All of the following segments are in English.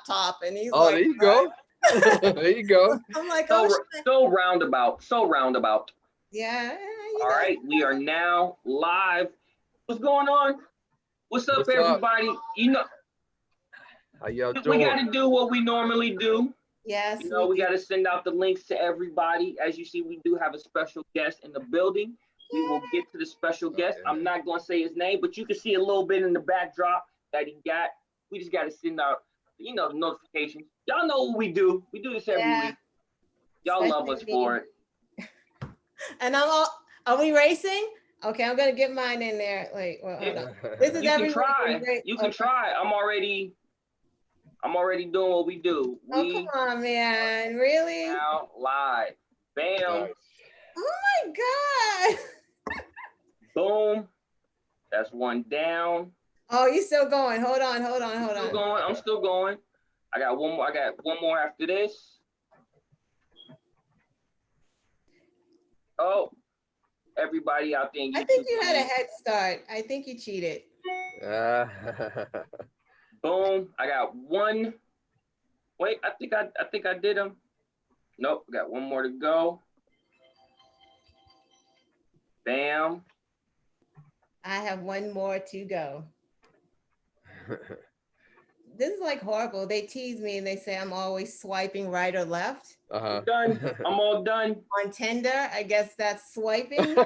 top, and he's Oh, like, there you go. There you go. I'm like, so roundabout. Yeah. All right, we are now live. What's going on? What's up, everybody? You know, how y'all doing? We got to do what we normally do. Yes. You know, we got to send out the links to everybody. As you see, we do have a special guest in the building. We will get to the special guest. I'm not going to say his name, but you can see a little bit in the backdrop that he got. We just got to send out, you know, the notifications. Y'all know what we do. We do this every week. Y'all love us for it. And are we racing? Okay, I'm going to get mine in there. Wait, well, hold on. This is you can try. You can try. I'm already doing what we do. Come on, man. Really? Now live. Bam. Oh my God. Boom. That's one down. Oh, you still going. Hold on. I'm still going. I got one more after this. Oh, everybody out there in YouTube. I think you had a head start. I think you cheated. Boom. I got one. Wait, I think I did them. Nope, I got one more to go. Bam. I have one more to go. This is like horrible. They tease me and they say I'm always swiping right or left. Done. I'm all done. On Tinder, I guess that's swiping.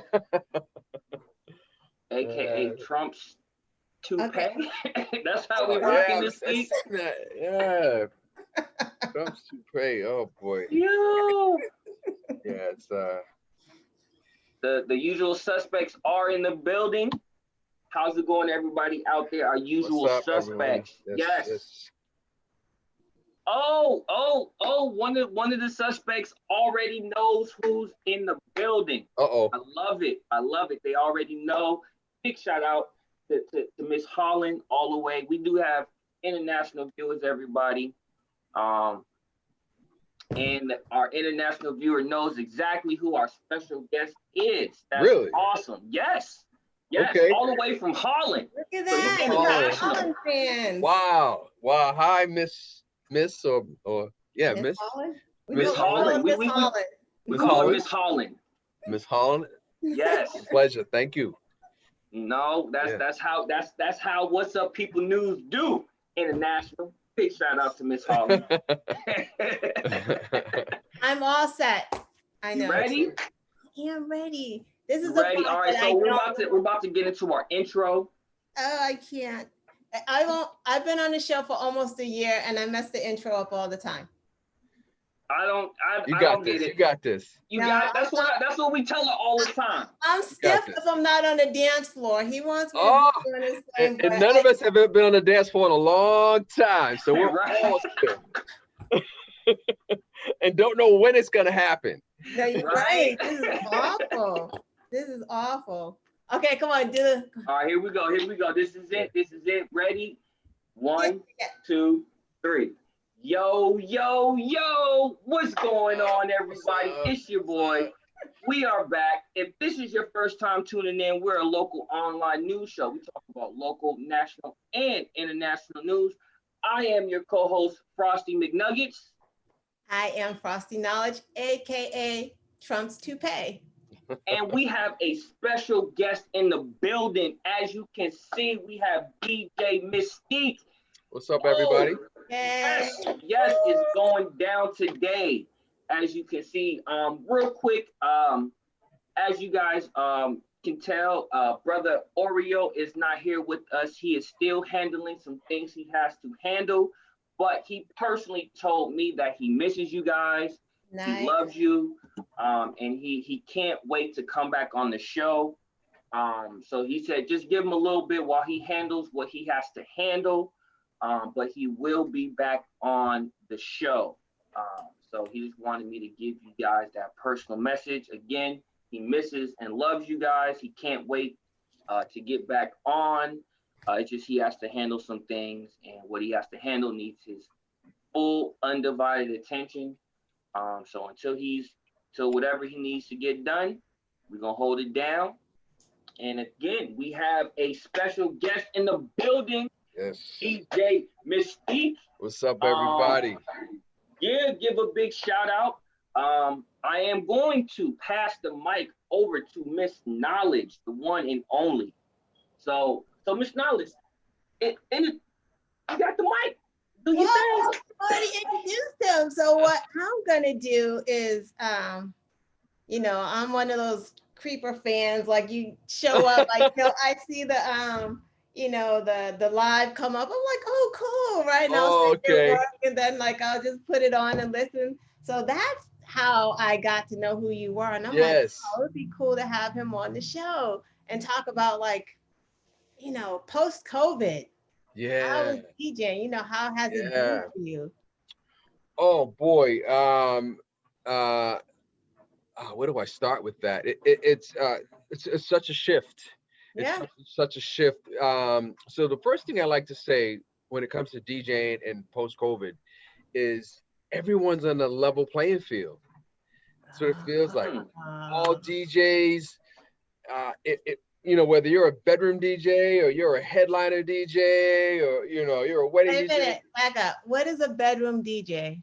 AKA Trump's toupee. Okay. That's how we rocking this week. Yeah. Trump's toupee. Oh boy. Yo. Yeah, it's The usual suspects are in the building. How's it going, everybody out there? Our usual suspects. Yes. Oh, one of the suspects already knows who's in the building. I love it. They already know. Big shout out to Miss Holland all the way. We do have international viewers, everybody. And our international viewer knows exactly who our special guest is. That's really awesome. Yes. Okay. All the way from Holland. Look at that. So Holland fans. Wow. Hi, Miss or yeah, Miss Holland. Miss Holland. We call her Miss Holland. Miss Holland. Yes. Pleasure. Thank you. No, that's how What's Up People News do international. Big shout out to Miss Holland. I'm all set. I know. You ready? Yeah, I'm ready. This is ready. All right, so we're about to get into our intro. Oh, I can't. I've been on the show for almost a year and I mess the intro up all the time. You got this. That's what we tell her all the time. I'm stiff if I'm not on the dance floor. He wants me to be doing his thing. And none of us have been on the dance floor in a long time. So we're all stiff. And don't know when it's gonna happen. No, you're right. This is awful. Okay, come on, All right, here we go. This is it. Ready? 1, 2, 3. Yo, what's going on, everybody? It's your boy. We are back. If this is your first time tuning in, we're a local online news show. We talk about local, national, and international news. I am your co-host, Frosty McNuggetts. I am Frosty Knowledge, aka Trump's toupee. And we have a special guest in the building. As you can see, we have DJ MYSTIQUE. What's up, everybody? Yes, it's going down today. As you can see, real quick, as you guys can tell, brother Oreo is not here with us. He is still handling some things he has to handle, but he personally told me that he misses you guys. Nice. He loves you, and he can't wait to come back on the show. So he said, just give him a little bit while he handles what he has to handle. But he will be back on the show. So he just wanted me to give you guys that personal message. Again, he misses and loves you guys. He can't wait to get back on. It's just he has to handle some things, and what he has to handle needs his full, undivided attention. So until whatever he needs to get done, we're gonna hold it down. And again, we have a special guest in the building. Yes. DJ MYSTIQUE. What's up, everybody? Yeah, give a big shout out. I am going to pass the mic over to Miss Knowledge, the one and only. So Miss Knowledge, you got the mic. Do your thing. Already introduced him. So what I'm gonna do is, you know, I'm one of those creeper fans. Like you show up, like I see the you know, the live come up. I'm like, oh, cool, right now. Oh, okay. And then like I'll just put it on and listen. So that's how I got to know who you were, and I'm like, oh, it would be cool to have him on the show and talk about like, you know, post COVID. Yeah. How is DJing? You know, how has it been for you? Oh boy. Where do I start with that? It's such a shift. Yeah. It's such a shift. So the first thing I like to say when it comes to DJing and post COVID is everyone's on a level playing field. So it feels like all DJs, you know, whether you're a bedroom DJ or you're a headliner DJ or, you know, you're a wedding DJ. Wait a minute, back up. What is a bedroom DJ?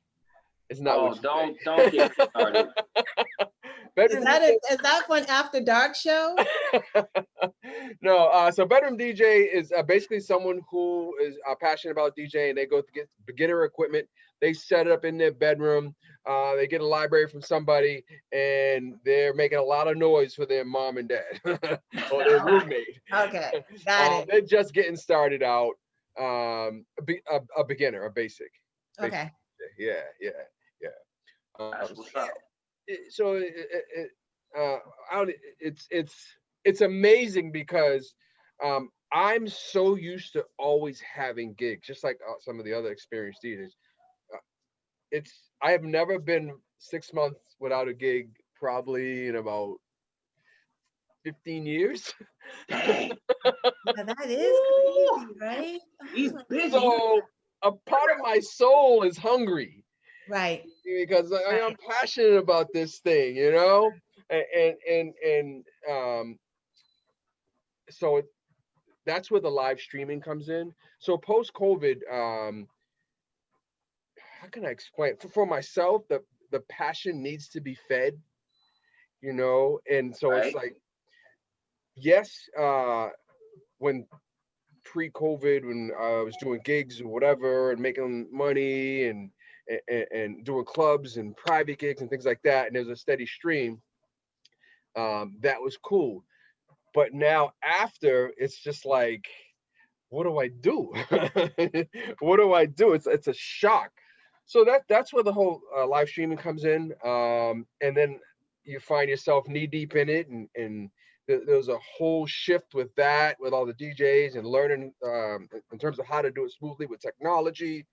It's not what you don't get started. Is that for an after dark show? No, so bedroom DJ is basically someone who is passionate about DJing. They go to get beginner equipment. They set it up in their bedroom. They get a library from somebody, and they're making a lot of noise for their mom and dad or their roommate. Okay, got it. They're just getting started out. A beginner, a basic. Okay. Yeah. That's what's up. So it's amazing because I'm so used to always having gigs, just like some of the other experienced DJs. I have never been 6 months without a gig, probably in about 15 years. Yeah, that is crazy, right? He's busy. So a part of my soul is hungry. Right. Because I'm passionate about this thing, you know, and so that's where the live streaming comes in. So post COVID, how can I explain? For myself, the passion needs to be fed, you know, and so it's like, yes, when pre-COVID, when I was doing gigs or whatever and making money and doing clubs and private gigs and things like that, and there's a steady stream, that was cool. But now after, it's just like, what do I do? What do I do? It's a shock. So that's where the whole live streaming comes in, and then you find yourself knee deep in it, and there's a whole shift with that, with all the DJs and learning in terms of how to do it smoothly with technology.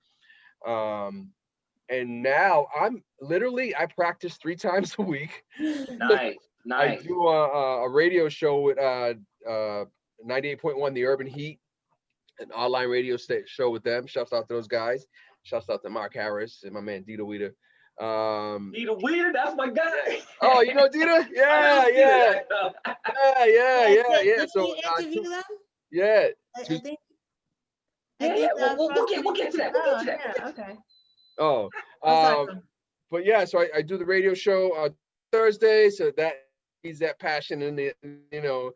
And now I practice 3 times a week. Nice. I do a radio show with 98.1 The Urban Heat, an online radio show with them. Shouts out to those guys. Shouts out to Mark Harris and my man Dita Weeder. Dita Weeder, that's my guy. Oh, you know Dita? Yeah. So you interview them? Yeah. I think. We'll get to that. Yeah, okay. Oh, but yeah, so I do the radio show on Thursday, so that is that passion in the, you know,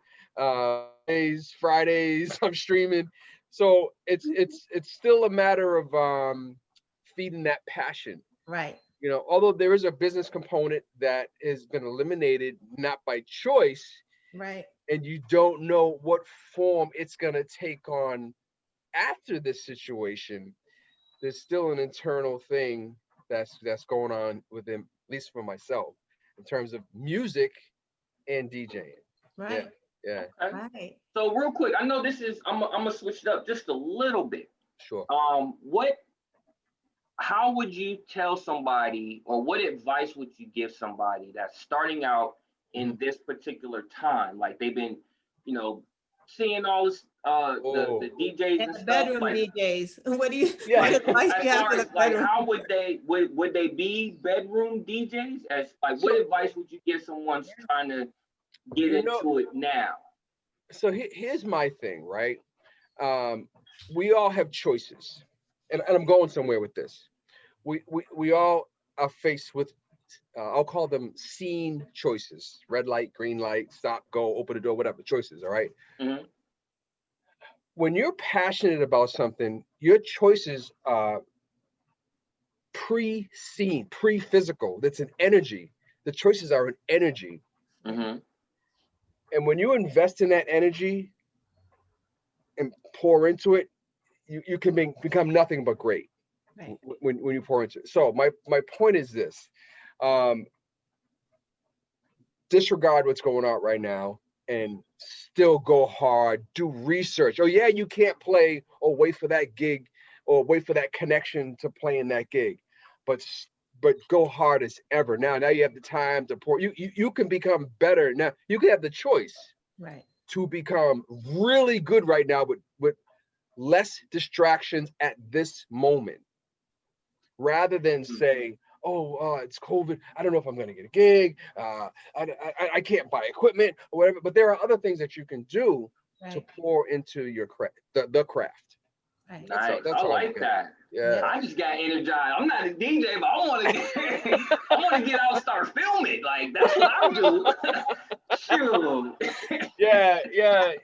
Fridays I'm streaming. So it's still a matter of feeding that passion. Right. You know, although there is a business component that has been eliminated, not by choice. Right. And you don't know what form it's gonna take on after this situation. There's still an internal thing that's going on within, at least for myself, in terms of music and DJing. Right. Yeah. Right. So real quick, I know this is I'm gonna switch it up just a little bit. Sure. How would you tell somebody, or what advice would you give somebody that's starting out in this particular time? Like they've been, you know, seeing all this the DJs and the stuff. Bedroom DJs. What do you? What advice do you have for the bedroom? How would they be bedroom DJs? What advice would you give someone trying to get into it now? So here's my thing, right? we all have choices, and I'm going somewhere with this. We all are faced with, I'll call them scene choices: red light, green light, stop, go, open the door, whatever choices. All right. Mm-hmm. When you're passionate about something, your choices are pre-scene, pre-physical. That's an energy. The choices are an energy. Mm-hmm. And when you invest in that energy and pour into it, you can become nothing but great. Right. When you pour into it. So my point is this: disregard what's going on right now and still go hard. Do research. Oh yeah, you can't play or wait for that gig or wait for that connection to play in that gig, but go hard as ever. Now you have the time to pour. You can become better now. You can have the choice, right, to become really good right now with less distractions at this moment, rather than say, oh, it's COVID, I don't know if I'm going to get a gig, I can't buy equipment or whatever. But there are other things that you can do, right, to pour into your craft, the craft. Right. Nice. I like that. Yeah. I just got energized. I'm not a DJ, but I want to get out and start filming. Like, that's what I do. Shoot. Yeah. I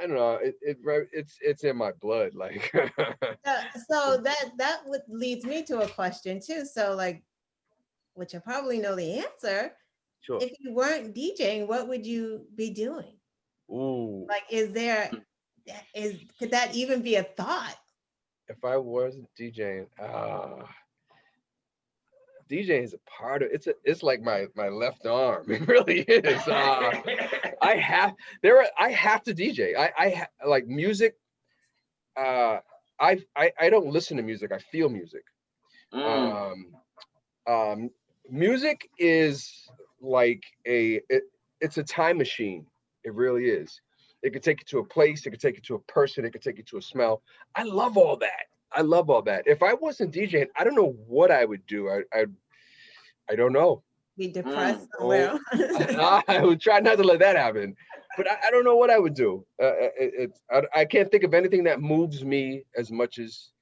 don't know. It's in my blood. Like. So that leads me to a question too. So like, which I probably know the answer. Sure. If you weren't DJing, what would you be doing? Ooh. Like, could that even be a thought? If I wasn't DJing, DJing is a part of it's like my left arm. It really is. I have to DJ. I like music. I don't listen to music. I feel music. Music is like it's a time machine. It really is. It could take you to a place. It could take you to a person. It could take you to a smell. I love all that. If I wasn't DJing, I don't know what I would do. I don't know. Be depressed somewhere. I would try not to let that happen. But I don't know what I would do. I can't think of anything that moves me as much as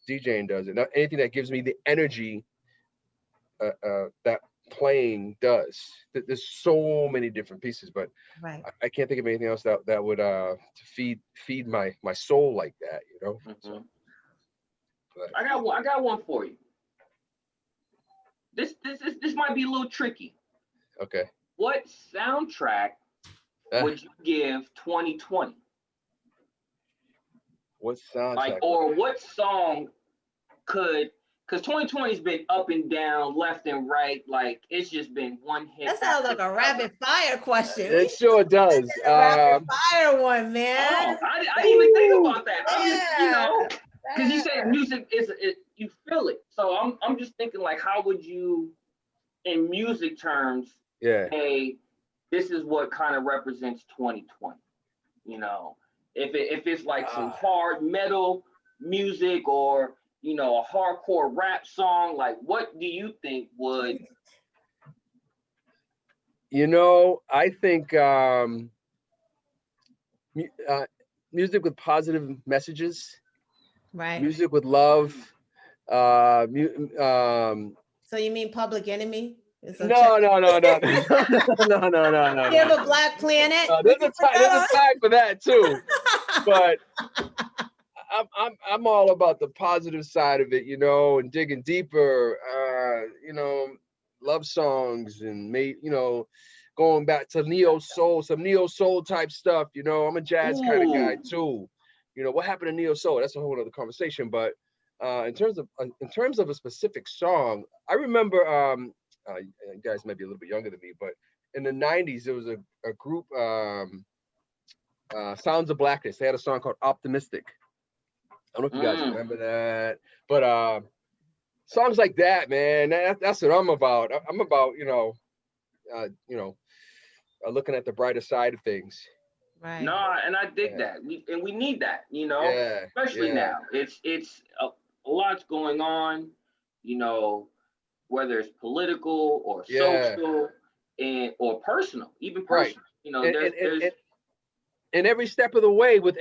DJing does. And anything that gives me the energy that playing does. There's so many different pieces, but right. I can't think of anything else that would to feed my soul like that, you know. Mm-hmm. So, I got one for you. This might be a little tricky. Okay. What soundtrack would you give 2020? What soundtrack? Like, or what song could? Because 2020 has been up and down, left and right. Like, it's just been one hit. That sounds like a rapid fire question. It sure does. Rapid fire one, man. Oh, I didn't even think about that. I'm just, because you say music you feel it. So I'm just thinking, like, how would you, in music terms, say this is what kind of represents 2020? You know, if it's like some hard metal music or, you know, a hardcore rap song, like, what do you think would? You know, I think music with positive messages, right? Music with love. So you mean Public Enemy? No. You have a Black Planet? There's a time for that too, but. I'm all about the positive side of it, you know, and digging deeper, you know, love songs and going back to some neo soul type stuff. You know, I'm a jazz kind of guy too. You know, what happened to neo soul? That's a whole other conversation. But in terms of a specific song, I remember you guys might be a little bit younger than me, but in the 90s there was a group, Sounds of Blackness. They had a song called Optimistic. I don't know if you guys remember that, but songs like that, man, that's what I'm about. I'm about, looking at the brighter side of things. Right. No, and I dig that. We need that, you know, especially now. It's a lot's going on, you know, whether it's political or social or personal, even personal. Right. You know, there's And every step of the way, with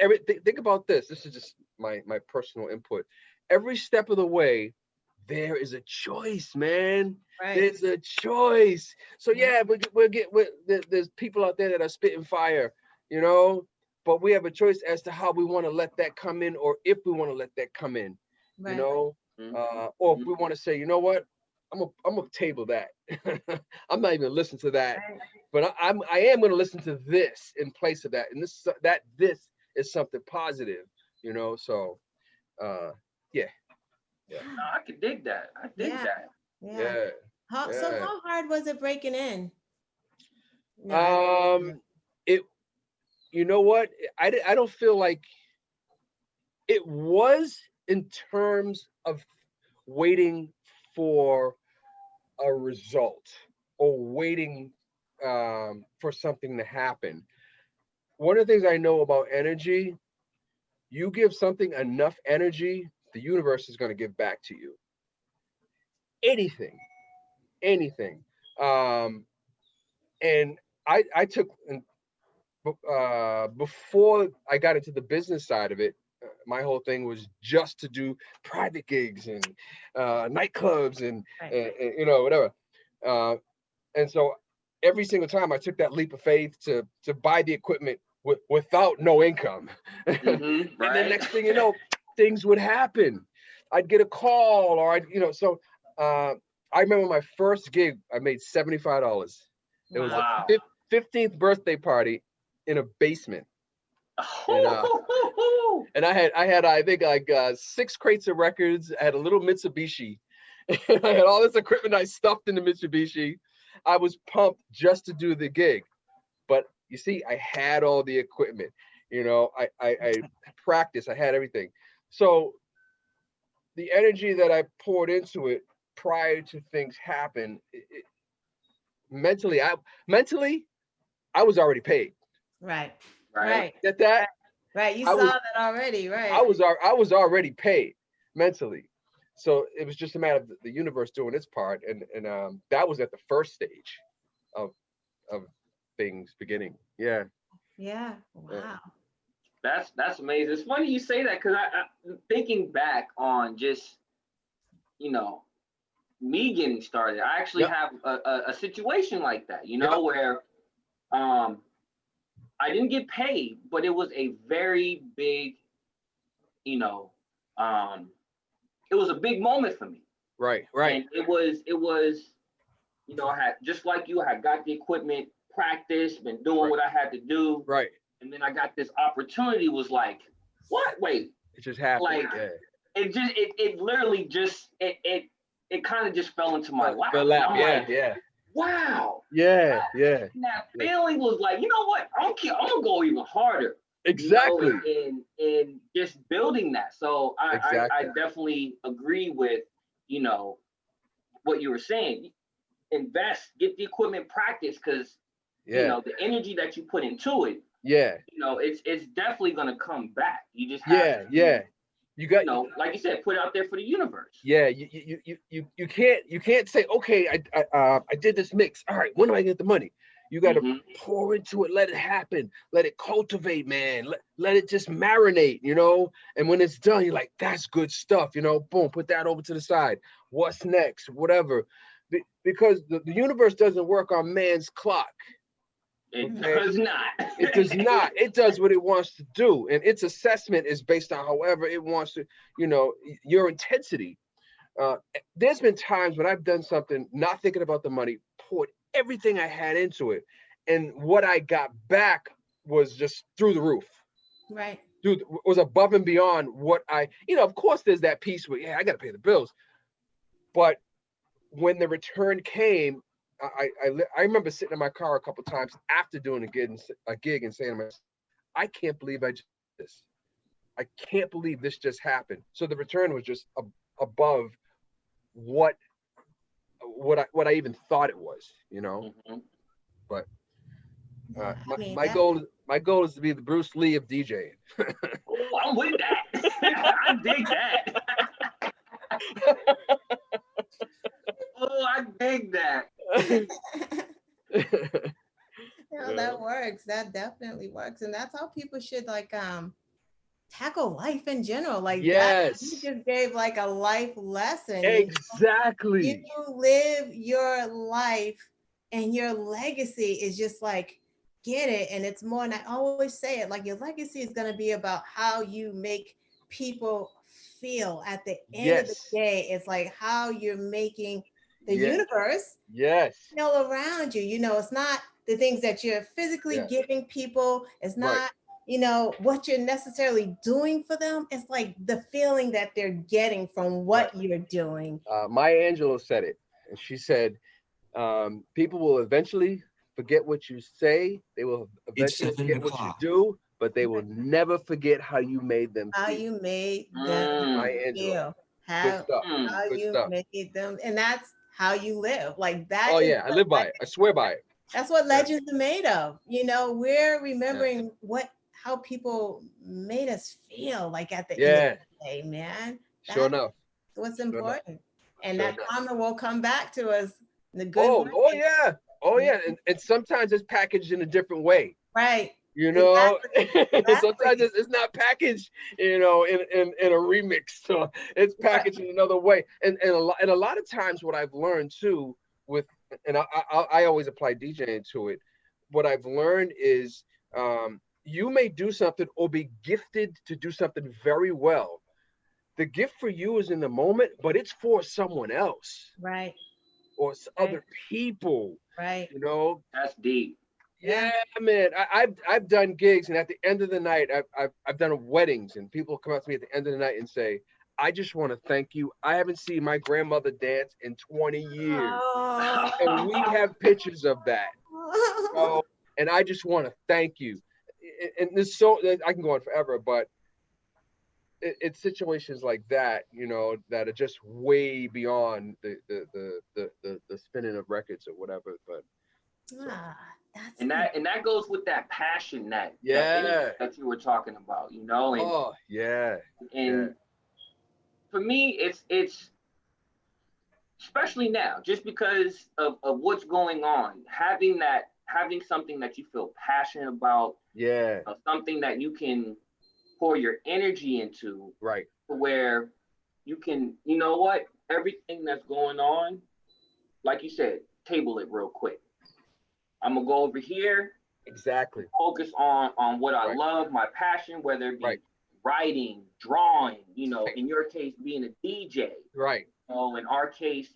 think about this. This is just my personal input. Every step of the way, there is a choice, man. Right. There's a choice. So yeah, there's people out there that are spitting fire, you know, but we have a choice as to how we want to let that come in, or if we want to let that come in, Right. you know, or if we want to say, you know what, I'm gonna table that. I'm not even listening to that, but I am gonna listen to this in place of that, and this is something positive, you know. So, yeah. No, I could dig that. I dig that. Yeah. So how hard was it breaking in? It. You know what? I don't feel like it was, in terms of waiting for a result or waiting for something to happen. One of the things I know about energy, you give something enough energy, the universe is going to give back to you. Anything. And I took, before I got into the business side of it, my whole thing was just to do private gigs and nightclubs and, you know, whatever. And so every single time I took that leap of faith to buy the equipment without no income. And then next thing you know, things would happen. I'd get a call, or I'd, you know, so I remember my first gig, I made $75. It was a 15th birthday party in a basement. And I had I think like 6 crates of records. I had a little Mitsubishi. I had all this equipment I stuffed in the Mitsubishi. I was pumped just to do the gig. But you see, I had all the equipment. You know, I practiced. I had everything. So the energy that I poured into it prior to things happen, mentally, I was already paid. Right. Get that? Right. You saw that already, right? I was already paid mentally. So it was just a matter of the universe doing its part, and that was at the first stage of things beginning. Yeah. Yeah. Wow. That's amazing. It's funny you say that, because I thinking back on just, you know, me getting started. I actually have a situation like that, you know, where I didn't get paid, but it was a very big, you know, it was a big moment for me. Right. And it was, you know, I had, just like you, I had got the equipment, practiced, been doing what I had to do. Right. And then I got this opportunity, was like, what? Wait. It just happened. Like, it literally just, it kind of just fell into my lap. Yeah. Wow. Yeah. And that feeling was like, you know what? I don't care. I'm gonna go even harder. Exactly. You know, and just building that. So I definitely agree with, you know, what you were saying. Invest, get the equipment, practice, because you know the energy that you put into it. Yeah. You know, it's definitely gonna come back. You just have to, you got, you know, like you said, put it out there for the universe. Yeah, you can't say, okay, I did this mix. All right, when do I get the money? You got to pour into it, let it happen, let it cultivate, man. Let it just marinate, you know. And when it's done, you're like, that's good stuff, you know. Boom, put that over to the side. What's next? Whatever, because the universe doesn't work on man's clock. It does not. It does not. It does what it wants to do. And its assessment is based on however it wants to, you know, your intensity. There's been times when I've done something, not thinking about the money, poured everything I had into it. And what I got back was just through the roof. Right. Dude, was above and beyond what you know, of course there's that piece where, I got to pay the bills. But when the return came, I remember sitting in my car a couple times after doing a gig and saying to myself, I can't believe I just did this. I can't believe this just happened. So the return was just above what I even thought it was, you know. But my goal is to be the Bruce Lee of DJing. Oh, I'm with that. I dig that. Oh, I dig that. That works. That definitely works. And that's how people should like tackle life in general. Like that, you Yes, just gave like a life lesson. exactly. You live your life and your legacy is just like get it. And it's more, and I always say it, like your legacy is going to be about how you make people feel at the end of the Yes, day. It's like how you're making the yeah, universe yes, feel around you. It's not the things that you're physically yeah, giving people. It's right. not, what you're necessarily doing for them. It's like the feeling that they're getting from Right. what you're doing. Maya Angelou said it, and she said, "People will eventually forget what you say. They will It's eventually 7 forget what you o'clock. do, but they will never forget how you made them How feel." you made them Maya Mm, Angelou. feel. Good How stuff. mm. how Good you stuff. made them, and that's how you live. Like that Oh is yeah, I live by it. I swear by it. that's what Yeah. legends are made of. We're Yeah. remembering how people made us feel like at the end of Yeah. the day, man. Sure That's enough. what's Sure enough. important. And Sure that enough. karma will come back to us in a good Oh way. yeah. Oh yeah. And sometimes it's packaged in a different way. Right. You know, Exactly. sometimes Exactly. it's not packaged, in a remix. So it's Right. packaged in another way. And a lot of times, what I've learned too, with and I always apply DJing to it. What I've learned is, you may do something or be gifted to do something very well. The gift for you is in the moment, but it's for someone else Right. or Right. other people. Right. You know, That's deep. Yeah. yeah, man. I've done gigs, and at the end of the night, I've done weddings, and people come up to me at the end of the night and say, "I just want to thank you. I haven't seen my grandmother dance in 20 years, Oh. and we have pictures of that. So, and I just want to thank you." And this so I can go on forever, but it's situations like that, that are just way beyond the spinning of records or whatever. But so Ah, that's and it. that goes with that passion, that energy yeah. that you were talking about, and Oh yeah. Yeah. and for me, it's especially now, just because of what's going on, having something that you feel passionate about, Yeah. something that you can pour your energy into, Right. where you can, you know what, everything that's going on, like you said, table it real quick. I'm gonna go over here, Exactly. focus on what I Right. love, my passion, whether it Right. be writing, drawing, Right. in your case being a DJ, Right. in our case,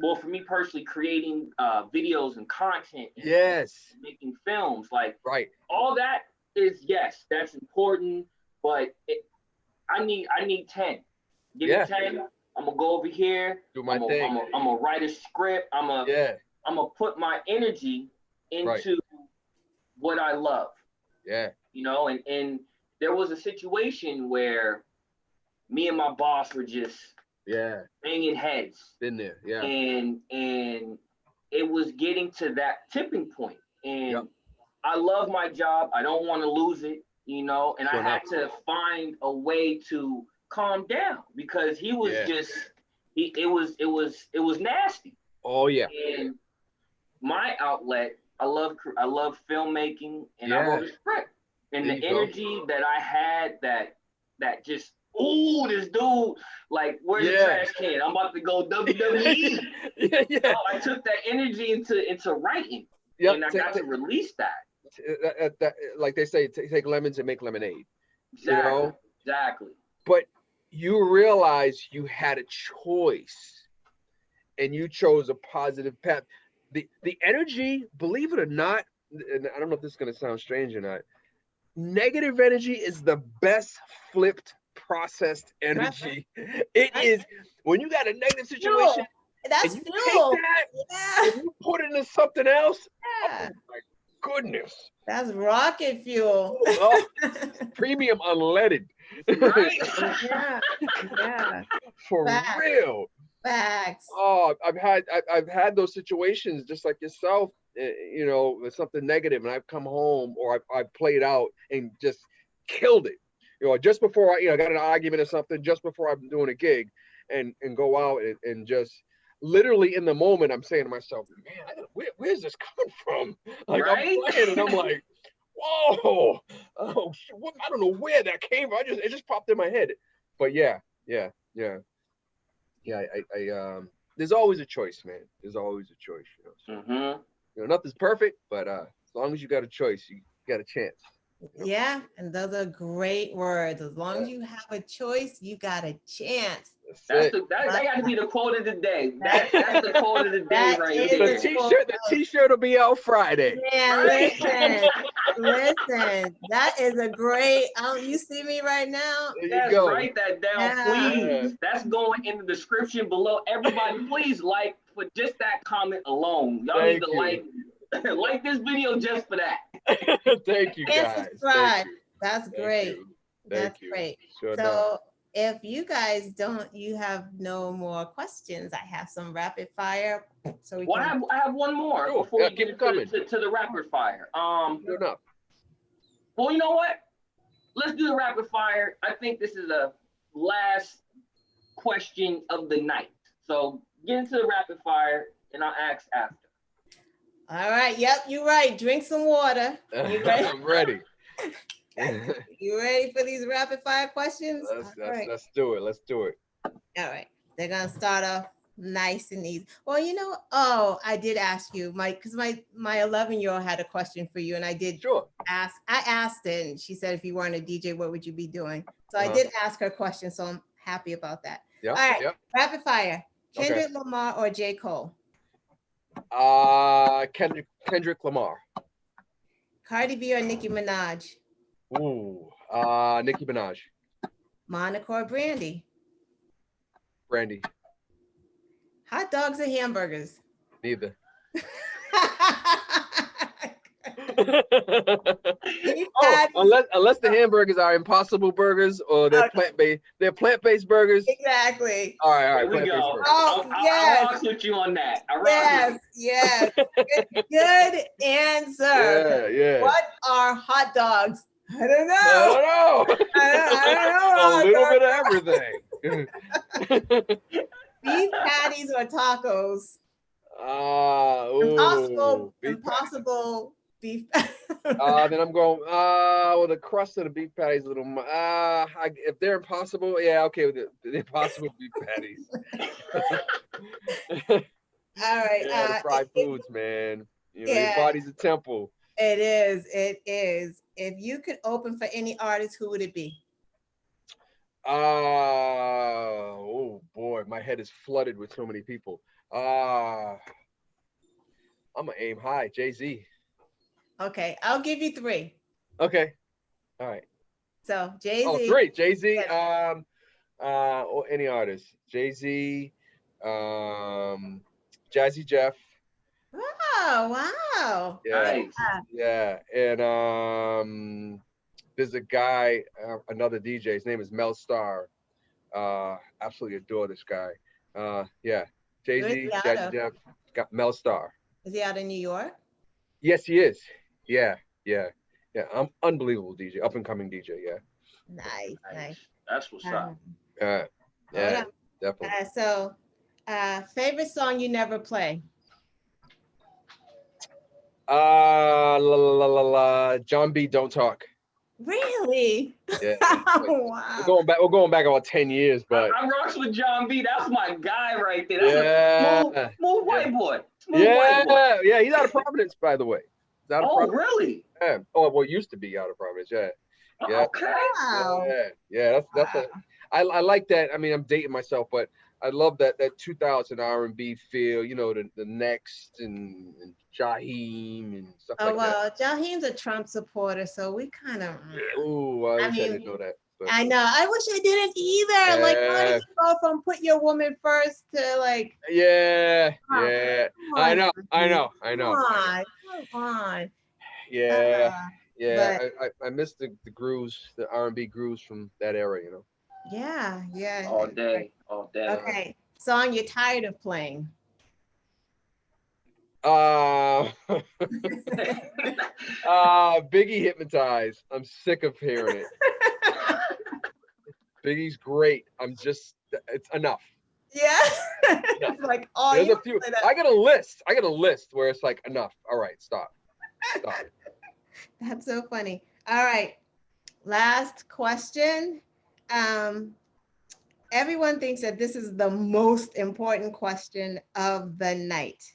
well, for me personally, creating videos and content, and Yes. making films, like Right. all that is, yes, that's important, but I need 10. Give me Yeah. 10. I'm gonna go over here. Do my thing. I'm gonna write a script. Yeah. I'm gonna put my energy Right. into what I love, Yeah. and there was a situation where me and my boss were just Yeah. banging heads, Been there. Yeah. and it was getting to that tipping point, Yep. and I love my job. I don't want to lose it, and I Sure had enough. to find a way to calm down, because he was Yeah. just it was nasty. Oh yeah. And my outlet, I love filmmaking, and I Yeah. wrote a script, and There the you go. energy that I had, that just, ooh, this dude, like, where's the Yeah. trash can? I'm about to go WWE. Yeah. Yeah. I took that energy into writing, Yep. and I got to release that. Like they say, take lemons and make lemonade. Exactly. Exactly. But you realize you had a choice, and you chose a positive path. The energy, believe it or not, and I don't know if this is going to sound strange or not, negative energy is the best flipped processed energy. It Right. is when you got a negative situation Fuel. That's and you take fuel. that Yeah. and you put it into something else. Yeah. Oh my goodness. That's rocket fuel. Oh, premium unleaded. Right. Yeah. Yeah. For Facts. real. Facts. Oh, I've had those situations just like yourself, with something negative, and I've come home or I've played out and just killed it. Just before I got an argument or something, just before I'm doing a gig, and go out and just literally in the moment, I'm saying to myself, man, where's this coming from? Like Right? I'm playing and I'm like, whoa, oh, I don't know where that came from. It just popped in my head. But yeah. There's always a choice, man. There's always a choice. You know? So, you know, nothing's perfect, but as long as you got a choice, you got a chance. You know? Yeah, and those are great words. As long as you have a choice, you got a chance. That got to be the quote of the day. That's the quote of the day right there. The t-shirt will be out Friday. Man, right? listen. That is a great. You see me right now. Yes, write that down, please. Yeah. That's going in the description below. Everybody, please like for just that comment alone. Y'all need to like this video just for that. Thank you, guys. And subscribe. That's great. That's great. Sure so enough. if you guys you have no more questions, I have some rapid fire. So I have one more before we get to the rapid fire. Sure enough. Well, you know what? Let's do the rapid fire. I think this is the last question of the night. So get into the rapid fire, and I'll ask after. All right. Yep, you're right. Drink some water. You ready? I'm ready. You ready for these rapid fire questions? Let's do it. Let's do it. All right. They're gonna start off nice and easy. Well, I did ask you, because my 11-year-old had a question for you, and I did ask. I asked it, and she said, if you weren't a DJ, what would you be doing? So I did ask her a question, so I'm happy about that. Yeah. All right. Yep. Rapid fire. Kendrick Lamar or J. Cole? Kendrick Lamar. Cardi B or Nicki Minaj? Ooh, Nicki Minaj. Monica or Brandy? Brandy. Hot dogs or hamburgers? Neither. Unless the hamburgers are Impossible Burgers or they're plant-based. They're plant-based burgers. Exactly. All right. There we go. Oh, yes. I'll rock with you on that. Yes. Good answer. Yeah. What are hot dogs? I don't know. I don't know. A little bit of everything. Beef patties or tacos? Impossible beef. Then I'm going. Well, the crust of the beef patties a little. If they're impossible, okay with the impossible beef patties. All right. The fried foods, man. Your body's a temple. It is. If you could open for any artist, who would it be? Oh boy, my head is flooded with so many people. I'm gonna aim high. Jay-Z. Okay, I'll give you 3. Okay. All right. So Jay-Z. Oh, 3. Jay-Z. Or any artist. Jay-Z. Jazzy Jeff. Wow. Yeah. Nice. Yeah. And there's a guy, another DJ. His name is Mel Star. Absolutely adore this guy. Jay-Z, Jazzy Jeff, got Mel Star. Is he out in New York? Yes, he is. Yeah. Unbelievable DJ, up and coming DJ. Yeah. Nice. That's what's up. Yeah, definitely. So, favorite song you never play? John B. Don't Talk. Really? Yeah. Wow. We're going back about 10 years, but I rocks with John B. That's my guy right there. That's a smooth white boy. White boy. Yeah, he's out of Providence, by the way. Really? Yeah. Oh, well, used to be out of Providence. Yeah. Okay. Wow. Yeah. That's I like that. I mean, I'm dating myself, but I love that 2000 R&B feel. The Next and Jaheim and stuff like that. Well, Jaheim's a Trump supporter, so we kind of. Ooh, I didn't know that. But. I know. I wish I didn't either. Like, how did you go from put your woman first to like? Yeah. I know. Come on. Yeah. I miss the grooves, the R&B grooves from that era. Yeah. All day. Okay. Song you're tired of playing? Biggie, Hypnotize. I'm sick of hearing it. Biggie's great. It's enough. Yeah. It's like, oh, there's a few. I got a list. Where it's like, enough. All right, stop. That's so funny. All right. Last question. Everyone thinks that this is the most important question of the night.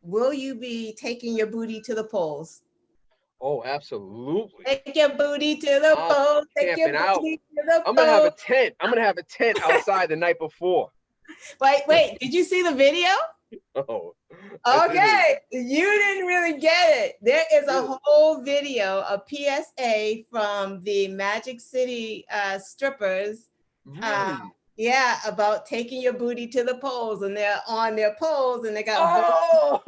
Will you be taking your booty to the polls? Oh, absolutely. Take your booty to the polls. Take your booty to the polls. I'm gonna have a tent. I'm gonna have a tent outside the night before. Wait. Did you see the video? Oh. Okay, you didn't really get it. There is a whole video, a PSA from the Magic City strippers. Really? Yeah, about taking your booty to the polls, and they're on their poles, and they got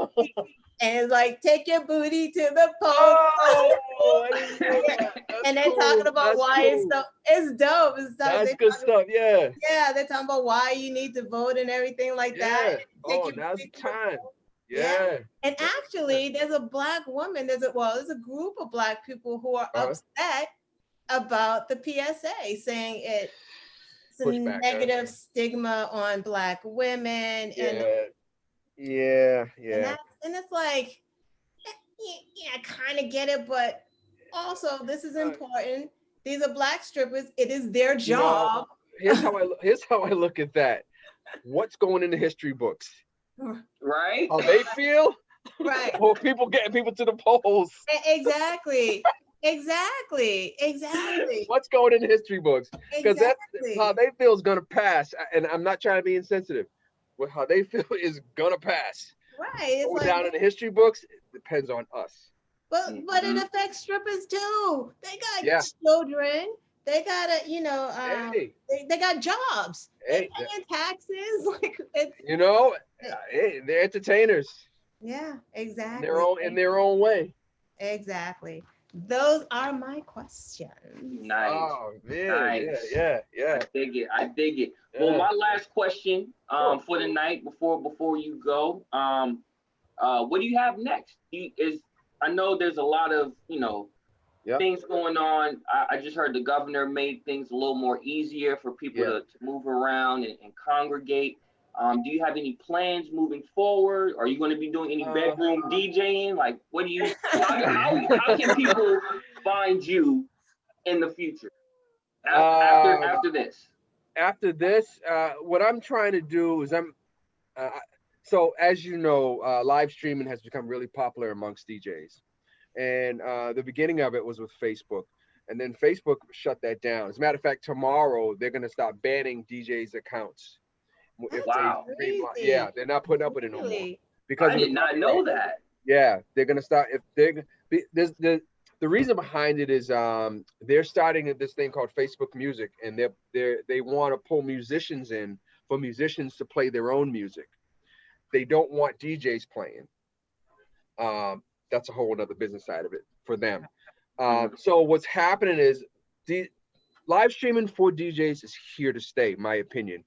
and it's like, take your booty to the polls. Oh, I didn't know that. And they're talking about why it's dope. It's dope. That's good stuff. Yeah. Yeah, they're talking about why you need to vote and everything like that. Oh, now's the time. Yeah. And actually, there's a Black woman. There's a group of Black people who are upset about the PSA, saying it's a negative stigma on Black women. And it's like, yeah, I kind of get it, but also this is important. These are Black strippers. It is their job. Here's how I look at that. What's going in the history books? Right? How they feel? Right. Or people getting people to the polls. Exactly. What's going in the history books? Because that's how they feel is gonna pass. And I'm not trying to be insensitive. But how they feel is gonna pass. Right. It's down in the history books, it depends on us. But it affects strippers too. They got children. They got they got jobs. They paying taxes. Like they're entertainers. Yeah, exactly. In their own way. Exactly. Those are my questions. Nice. Oh man. Nice. Yeah. I dig it. Yeah. Well, my last question for the night before you go, what do you have next? I know there's a lot of things going on. I just heard the governor made things a little more easier for people to move around and congregate. Do you have any plans moving forward? Are you going to be doing any bedroom DJing? Like, what do you? How can people find you in the future after this? After this, what I'm trying to do is so as you know, live streaming has become really popular amongst DJs, and the beginning of it was with Facebook, and then Facebook shut that down. As a matter of fact, tomorrow they're going to start banning DJs' accounts. Wow. They're not putting up with it no more. Because I did not know that. Yeah, they're gonna start. The reason behind it is they're starting this thing called Facebook Music, and they want to pull musicians in for musicians to play their own music. They don't want DJs playing. That's a whole other business side of it for them. So what's happening is live streaming for DJs is here to stay, my opinion,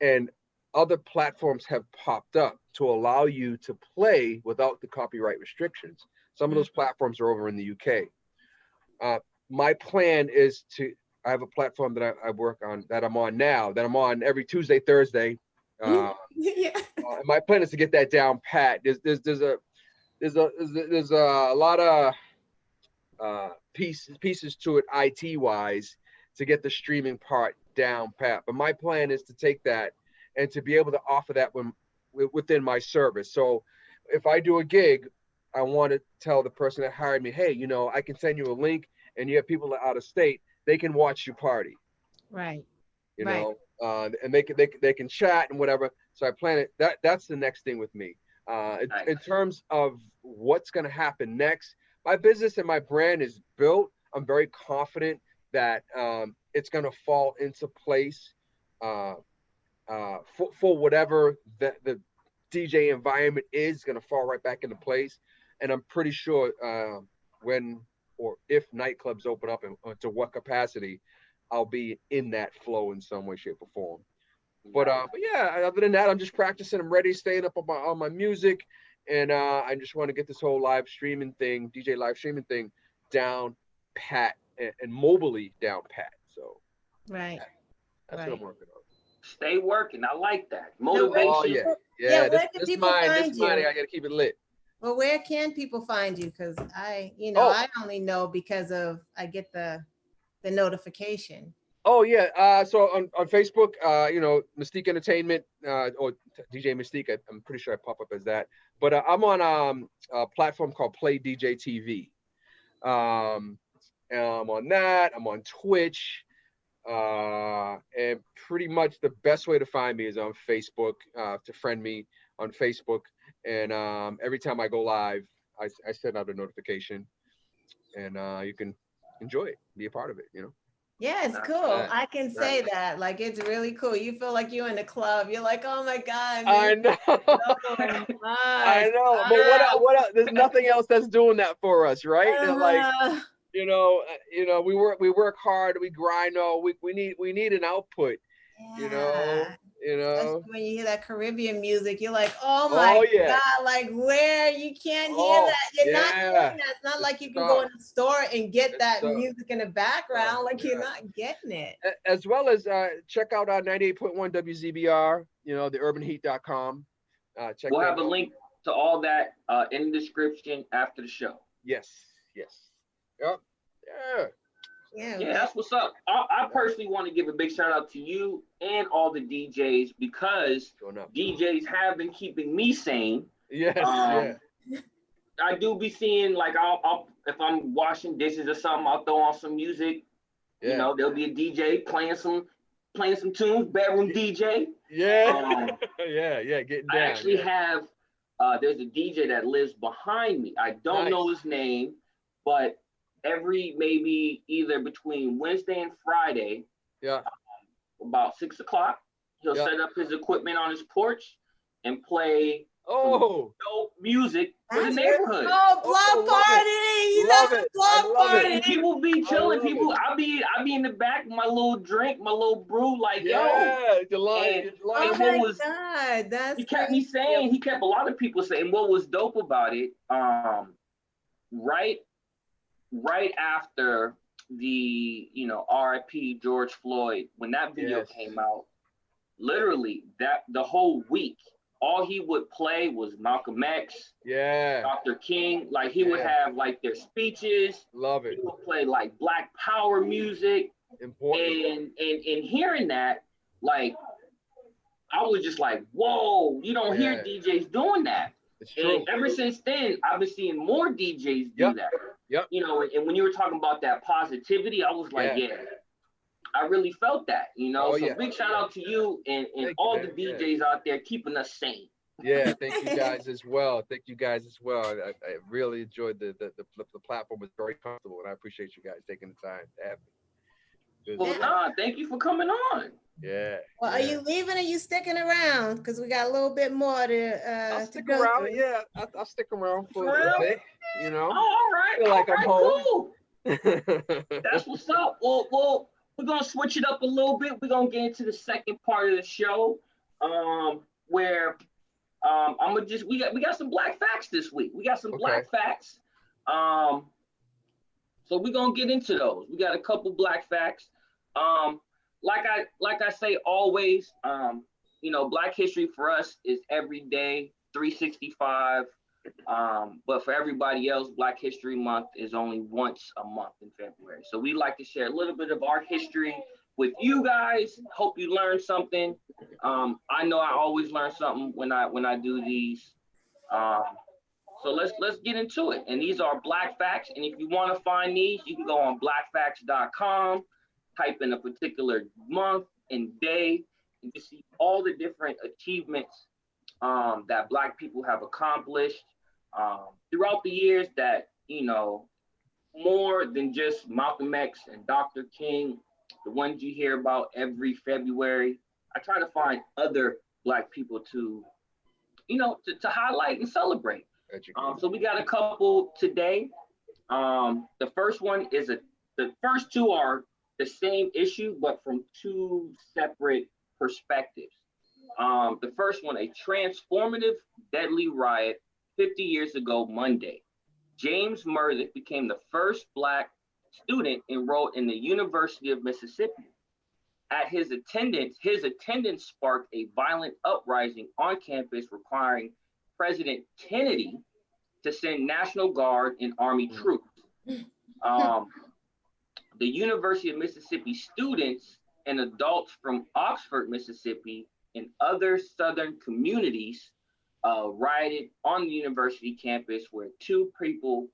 and other platforms have popped up to allow you to play without the copyright restrictions. Some of those platforms are over in the UK. My plan is I have a platform that I work on, that I'm on now, that I'm on every Tuesday, Thursday. My plan is to get that down pat. There's a lot of pieces to it IT wise to get the streaming part down pat. But my plan is to take that and to be able to offer that within my service. So if I do a gig, I want to tell the person that hired me, hey, I can send you a link, and you have people that are out of state, they can watch you party. Right. And they can chat and whatever. So I plan it. That's the next thing with me. In terms of what's going to happen next, my business and my brand is built. I'm very confident that it's going to fall into place for whatever the DJ environment is going to fall right back into place. And I'm pretty sure when or if nightclubs open up and to what capacity, I'll be in that flow in some way, shape, or form. But yeah, other than that, I'm just practicing. I'm ready, staying up on my music, and I just want to get this whole live streaming thing, DJ live streaming thing, down pat and mobily down pat. So that's what I'm working on. Stay working. I like that. So where Motivation. can Yeah. where can This people mine. find This you? mine. I gotta keep it lit. Well, where can people find you? Because I only know because of I get the notification. Oh yeah. So on Facebook, Mystique Entertainment, or DJ Mystique. I'm pretty sure I pop up as that. But I'm on a platform called Play DJ TV. And I'm on that. I'm on Twitch. And pretty much the best way to find me is on Facebook. To friend me on Facebook. And every time I go live, I send out a notification, and you can enjoy it, be a part of it. Yeah, it's cool. I can say that. Like, it's really cool. You feel like you're in the club. You're like, oh my God. I know. I know. But what else? There's nothing else that's doing that for us, right? Like, we work hard, we grind. We need an output. Yeah. Especially when you hear that Caribbean music, you're like, oh my God, like where you can't hear that. You're not hearing that. It's not like you can go in the store and get that music in the background. Like you're not getting it. As well as check out 98.1 WZBR, theurbanheat.com. We'll have a link to all that in the description after the show. Yes. Yep. Yeah, that's what's up. I personally want to give a big shout out to you and all the DJs because DJs have been keeping me sane. Yes. I do be seeing, like, I'll if I'm washing dishes or something, I'll throw on some music. Yeah. There'll be a DJ playing some tunes, bedroom DJ. Yeah. Getting down. I actually have there's a DJ that lives behind me. I don't know his name, but every maybe either between Wednesday and Friday, about 6 o'clock, he'll set up his equipment on his porch and play dope music for the neighborhood. Block party! He's having a block party. And people be chilling. I be in the back with my little drink, my little brew, like God, he kept me saying. He kept a lot of people saying. What was dope about it? Right after the RIP George Floyd, when that video came out, literally the whole week, all he would play was Malcolm X, Dr. King. Like he would have like their speeches. Love it. He would play like Black Power music. Important. And hearing that, like, I was just like, whoa, you don't hear DJs doing that. It's true. And ever since then, I've been seeing more DJs do that. Yep. And when you were talking about that positivity, I was like, I really felt that, So big shout out to you and all the DJs out there keeping us sane. Yeah, thank you guys as well. I really enjoyed the platform. Was very comfortable, and I appreciate you guys taking the time to have me. Well, thank you for coming on. Yeah. Well, are you leaving or are you sticking around? Because we got a little bit more to stick around. Through. Yeah, I'll stick around for a little bit. Oh, all right. I feel like I'm home. Cool. That's what's up. Well, we're gonna switch it up a little bit. We're gonna get into the second part of the show, where we got some black facts this week. We got some black facts. So we're gonna get into those. We got a couple black facts. Like I say always, Black history for us is every day, 365. But for everybody else, Black History Month is only once a month in February. So we like to share a little bit of our history with you guys. Hope you learned something. I know I always learn something when I do these. So let's get into it. And these are black facts. And if you want to find these, you can go on blackfacts.com, type in a particular month and day, and you see all the different achievements that Black people have accomplished throughout the years that, more than just Malcolm X and Dr. King, the ones you hear about every February. I try to find other Black people to highlight and celebrate. So we got a couple today. The first one is the first two are the same issue, but from two separate perspectives. The first one, a transformative, deadly riot 50 years ago Monday. James Murdoch became the first Black student enrolled in the University of Mississippi. At his attendance sparked a violent uprising on campus, requiring President Kennedy to send National Guard and Army troops. The University of Mississippi students and adults from Oxford, Mississippi, and other southern communities rioted on the university campus, where 2 people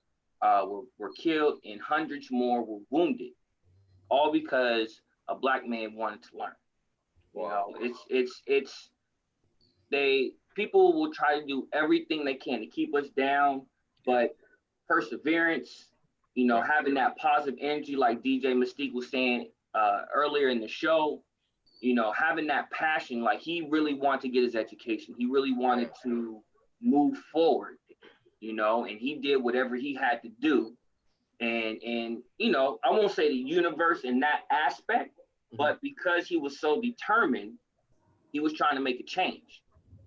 were killed and hundreds more were wounded, all because a Black man wanted to learn. Wow. You know, people will try to do everything they can to keep us down, but perseverance, you know, having that positive energy, like DJ MYSTIQUE was saying earlier in the show, you know, having that passion, like he really wanted to get his education. He really wanted to move forward, you know, and he did whatever he had to do. And you know, I won't say the universe in that aspect, but because he was so determined, he was trying to make a change.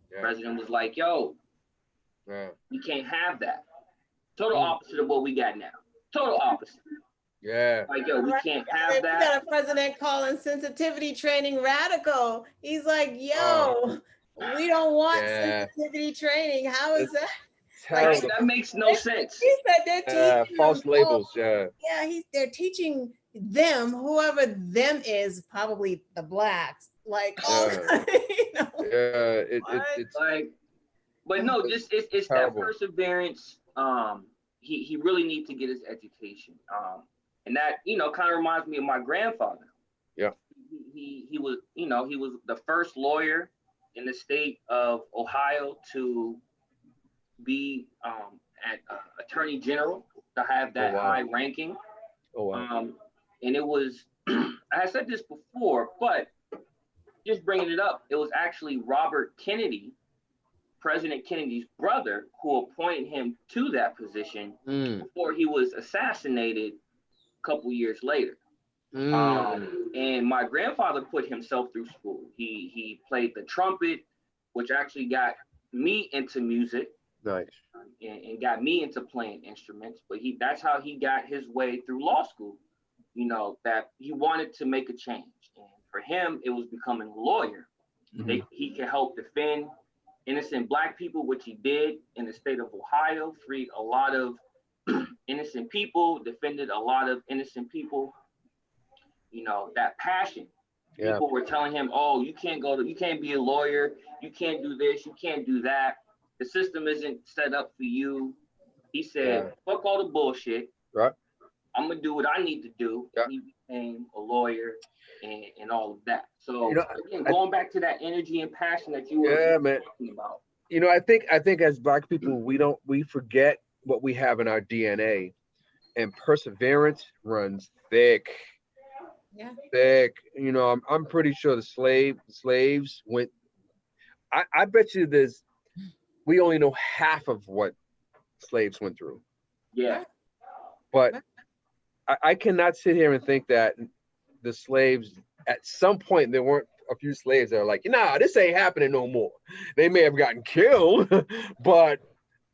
The president was like, yo, we can't have that. Total opposite of what we got now. Total opposite. Yeah. Like, yo, we can't have that. We got a president calling sensitivity training radical. He's like, yo, we don't want sensitivity training. How is that? Like, that makes no sense. He said they're teaching false labels. They're teaching them, whoever them is, probably the Blacks. Like, you know. It's like, but no, just it's that perseverance. He really needs to get his education. And that, you know, kind of reminds me of my grandfather. Yeah. He was, you know, he was the first lawyer in the state of Ohio to be at Attorney General, to have that high ranking. And it was, I said this before, but just bringing it up, it was actually Robert Kennedy, President Kennedy's brother, who appointed him to that position before he was assassinated a couple years later. And my grandfather put himself through school. He played the trumpet, which actually got me into music. Nice. And got me into playing instruments. But that's how he got his way through law school. You know, that he wanted to make a change. And for him, it was becoming a lawyer. He could help defend innocent Black people, which he did in the state of Ohio, freed a lot of innocent people, defended a lot of innocent people. You know, that passion. People were telling him, oh, you can't be a lawyer, you can't do this, you can't do that. The system isn't set up for you. He said, fuck all the bullshit. Right. I'm gonna do what I need to do. He became a lawyer and all of that. So again, going back to that energy and passion that you were talking about. You know, I think as Black people, we forget what we have in our DNA, and perseverance runs thick. Yeah. Thick. You know, I'm pretty sure the slaves went. I bet you we only know half of what slaves went through. Yeah. But I cannot sit here and think that the slaves, at some point, there weren't a few slaves that are like, nah, this ain't happening no more. They may have gotten killed, but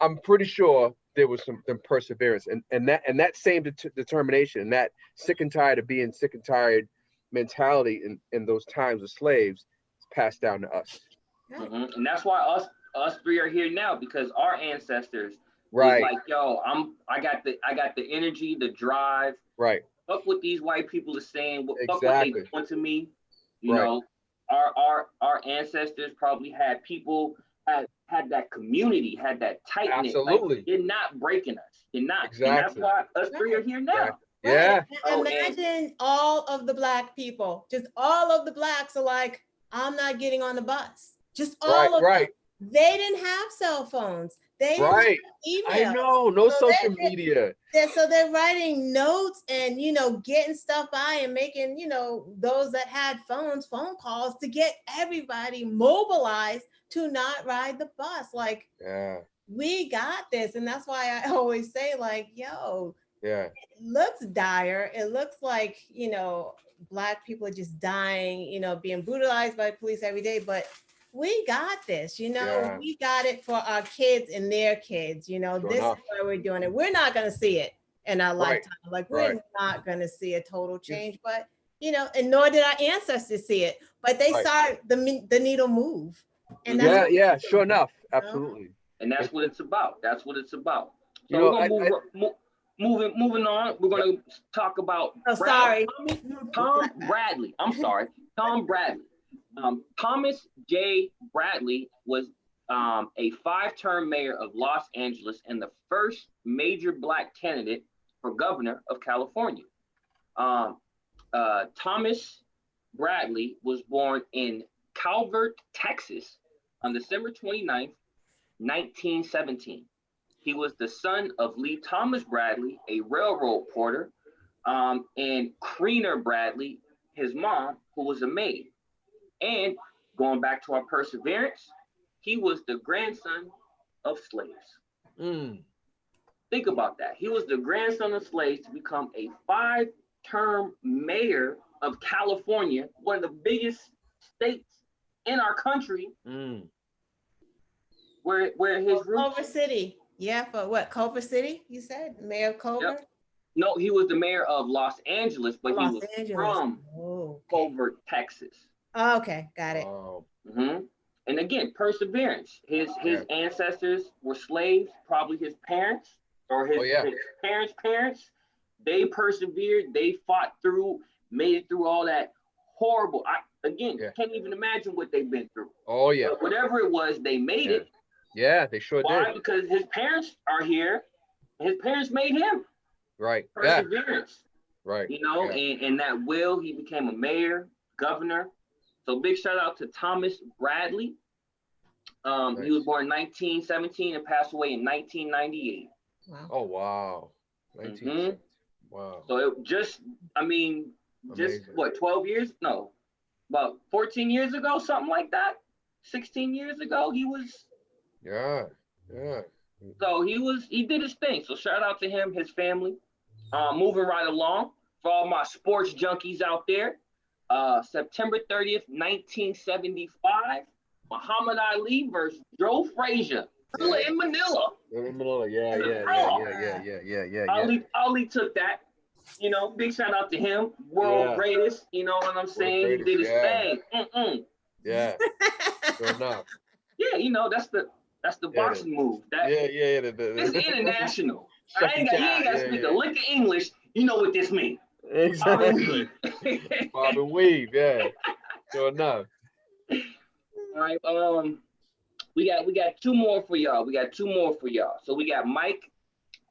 I'm pretty sure there was some perseverance, and that same determination, that sick and tired of being sick and tired mentality in those times of slaves is passed down to us. And that's why us three are here now, because our ancestors was like, yo, I got the energy, the drive. Right. Fuck what these white people are saying. Fuck Exactly. what they doing to me. You know, our ancestors probably had people had that community, had that tightness. Absolutely. Like, you're not breaking us. You're not. Exactly. And that's why us three are here now. Yeah. Imagine all of the Black people, just all of the Blacks are like, I'm not getting on the bus. Just all of them. They didn't have cell phones. They didn't have email. I know, no social media. So they're writing notes and, you know, getting stuff by and making, you know, those that had phone calls to get everybody mobilized to not ride the bus. Like, we got this. And that's why I always say, like, yo, it looks dire. It looks like, you know, Black people are just dying, you know, being brutalized by police every day. But we got this, you know, we got it for our kids and their kids, you know, this is why we're doing it. We're not going to see it in our lifetime. Like, we're not going to see a total change, but, you know, and nor did our ancestors see it, but they saw the needle move. And that's yeah, sure enough. Absolutely. And that's what it's about. That's what it's about. So You know, we're gonna moving on. We're gonna talk about Tom Bradley. I'm sorry, Tom Bradley. Thomas J. Bradley was a 5-term mayor of Los Angeles and the first major Black candidate for governor of California. Thomas Bradley was born in Calvert, Texas on December 29th, 1917. He was the son of Lee Thomas Bradley, a railroad porter, and Creener Bradley, his mom, who was a maid. And going back to our perseverance, he was the grandson of slaves. Think about that. He was the grandson of slaves to become a 5-term mayor of California, one of the biggest states in our country, where his roots. Culver City. Yeah, for what? Culver City, you said? Mayor of Culver? Yep. No, he was the mayor of Los Angeles, but he was from Culver, Texas. Oh, okay, got it. And again, perseverance. His ancestors were slaves, probably his parents or his parents. They persevered. They fought through, made it through all that horrible. Can't even imagine what they've been through. Oh yeah. But whatever it was, they made it. Yeah, they sure did. Why? Because his parents are here. His parents made him. Right. Perseverance. Right. You know, and that will, he became a mayor, governor. So big shout out to Thomas Bradley. He was born in 1917 and passed away in 1998. Wow. Oh wow. 19. Wow. So it just what, 12 years? No, about 14 years ago, something like that. 16 years ago, he was. Yeah. So he did his thing. So shout out to him, his family. Moving right along, for all my sports junkies out there, September 30th, 1975, Muhammad Ali versus Joe Frazier in Manila. Yeah. Ali took that. You know, big shout out to him, world greatest. You know what I'm saying? He did his thing. Yeah. Fair enough. Yeah, you know that's the boxing move. It's international. He ain't got to speak a lick of English. You know what this means. Exactly. Bob and weave, yeah. Sure enough. All right. We got two more for y'all. So we got Mike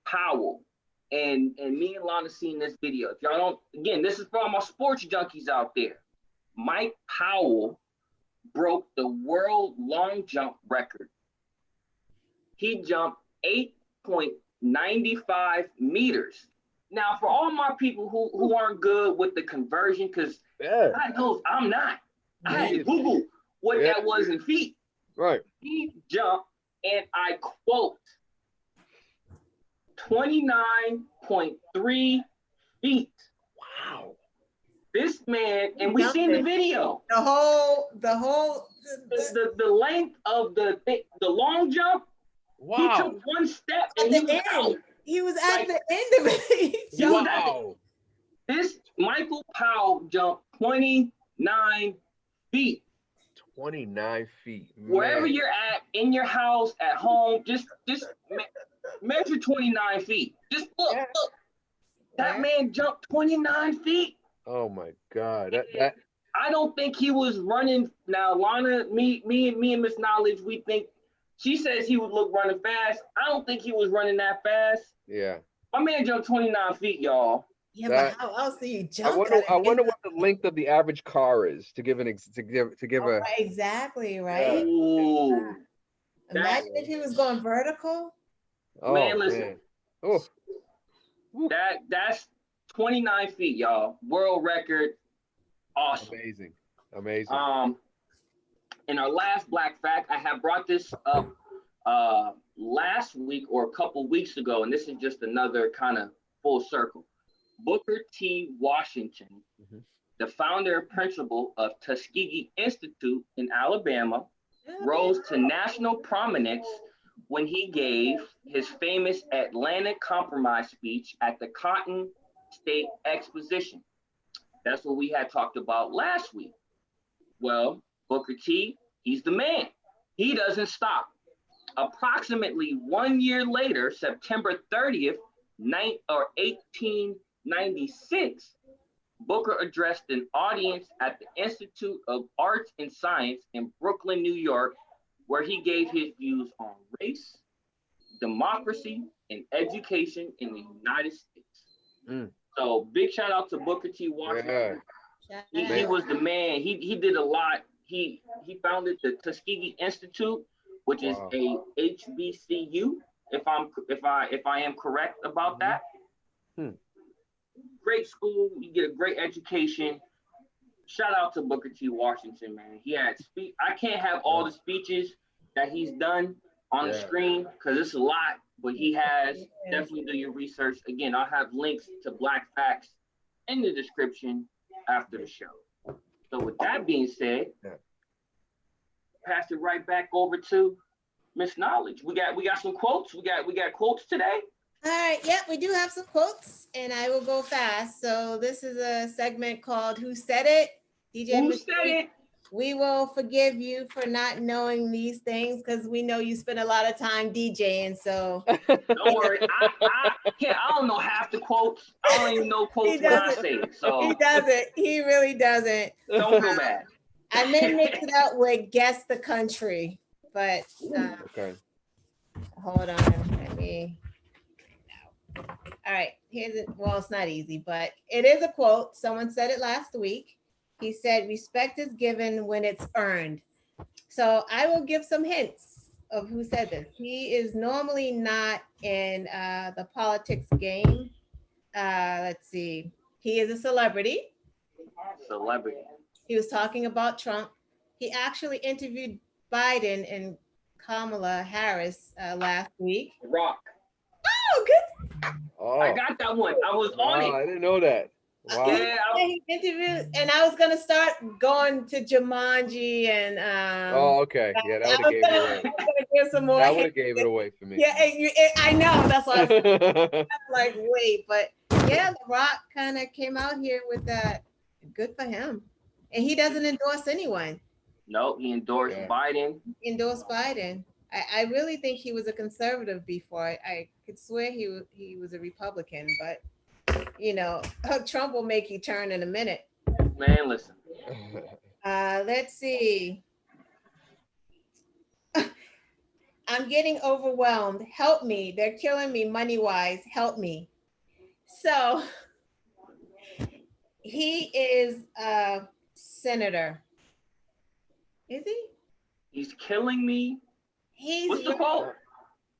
Powell. And me and Lana seen this video. If y'all don't, again, this is for all my sports junkies out there. Mike Powell broke the world long jump record. He jumped 8.95 meters. Now, for all my people who aren't good with the conversion, because God knows I'm not. I had to Google what that was in feet. Right. He jumped, and I quote, 29.3 feet. Wow. This man, and we seen the video. The length of the long jump. Wow. He took one step and he was out. He was at the end of it. Wow. This Michael Powell jumped 29 feet. 29 feet. Man. Wherever you're at, in your house, at home, just measure 29 feet. Just look. That man jumped 29 feet. Oh my God. I don't think he was running. Now, Lana, me and Miss Knowledge, we think, she says he would look running fast. I don't think he was running that fast. Yeah. My man jumped 29 feet, y'all. Yeah, but how else do you jump? I wonder what the length of the average car is to give a exactly right. Ooh. Imagine if he was going vertical. Oh, man, listen. Man. Oh. That's 29 feet, y'all. World record. Awesome. Amazing. In our last Black Fact, I have brought this up last week or a couple weeks ago, and this is just another kind of full circle. Booker T. Washington, the founder and principal of Tuskegee Institute in Alabama, rose to national prominence when he gave his famous Atlantic Compromise speech at the Cotton State Exposition. That's what we had talked about last week. Well, Booker T, he's the man. He doesn't stop. Approximately 1 year later, September 30th, 1896, Booker addressed an audience at the Institute of Arts and Science in Brooklyn, New York, where he gave his views on race, democracy, and education in the United States. So big shout out to Booker T. Washington. He was the man. He did a lot. He founded the Tuskegee Institute, which is a HBCU, if I am correct about that. Great school, you get a great education. Shout out to Booker T. Washington, man. He had I can't have all the speeches that he's done on the screen because it's a lot, but he has. Definitely do your research. Again, I'll have links to Black Facts in the description after the show. So with that being said, pass it right back over to Miss Knowledge. We got some quotes. We got quotes today. All right, yep, we do have some quotes, and I will go fast. So this is a segment called Who Said It? DJ Who MYSTIQUE, said it? we will forgive you for not knowing these things because we know you spend a lot of time DJing, so. Don't worry, I don't know half the quotes. I don't even know quotes when I say it, so. He doesn't, he really doesn't. Don't feel bad. I may mix it up with Guess the Country, but Okay. Hold on, let me. All right, here's it. Well, it's not easy, but it is a quote. Someone said it last week. He said, respect is given when it's earned. So I will give some hints of who said this. He is normally not in the politics game. Let's see. He is a celebrity. Celebrity. He was talking about Trump. He actually interviewed Biden and Kamala Harris last week. Rock. Oh, good. Oh, I got that one. I was on it. I didn't know that. Wow. Yeah. He interviewed, and I was gonna start going to Jumanji and. Oh, okay. Yeah, that would have gave it away. Give some more. That would have gave it away for me. Yeah, I know. That's why I was like, wait, but yeah, The Rock kind of came out here with that. Good for him, and he doesn't endorse anyone. No, he endorsed Biden. He endorsed Biden. I really think he was a conservative before. I could swear he was a Republican, but you know, Trump will make you turn in a minute. Man, listen. Let's see. I'm getting overwhelmed. Help me. They're killing me money-wise. Help me. So he is a senator. Is he? He's killing me. What's the quote?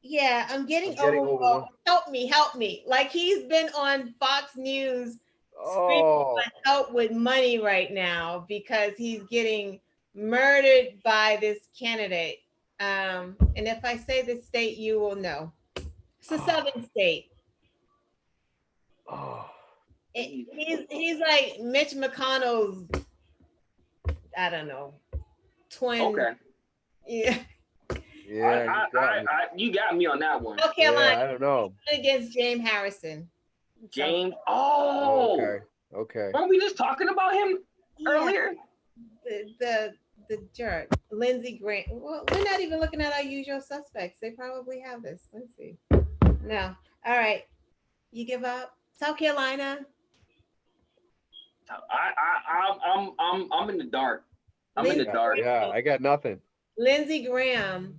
Yeah, I'm getting overwhelmed. Help me. Like he's been on Fox News screaming for help with money right now because he's getting murdered by this candidate. And if I say the state, you will know. It's a southern state. He's like Mitch McConnell's, I don't know, twin. Okay. Yeah. Yeah, you got me on that one. Okay, yeah, I don't know. Against James Harrison. James. Oh. Okay. Weren't we just talking about him earlier? The jerk, Lindsey Graham. Well, we're not even looking at our usual suspects. They probably have this. Let's see. No. All right. You give up. South Carolina. I'm in the dark. I'm in the dark. Yeah, I got nothing. Lindsey Graham.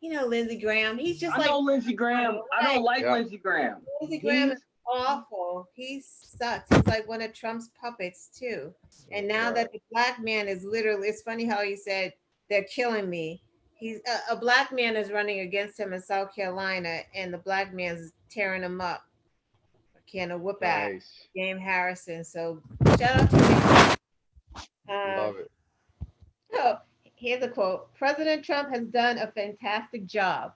You know Lindsey Graham. He's just I know Lindsey Graham. I don't like Lindsey Graham. Lindsey Graham is awful. He sucks. He's like one of Trump's puppets too. And now that the black man is literally, it's funny how he said, they're killing me. He's a black man is running against him in South Carolina and the black man's tearing him up. Can a whoop at James Harrison. So shout out to him. Love it. So here's a quote. President Trump has done a fantastic job.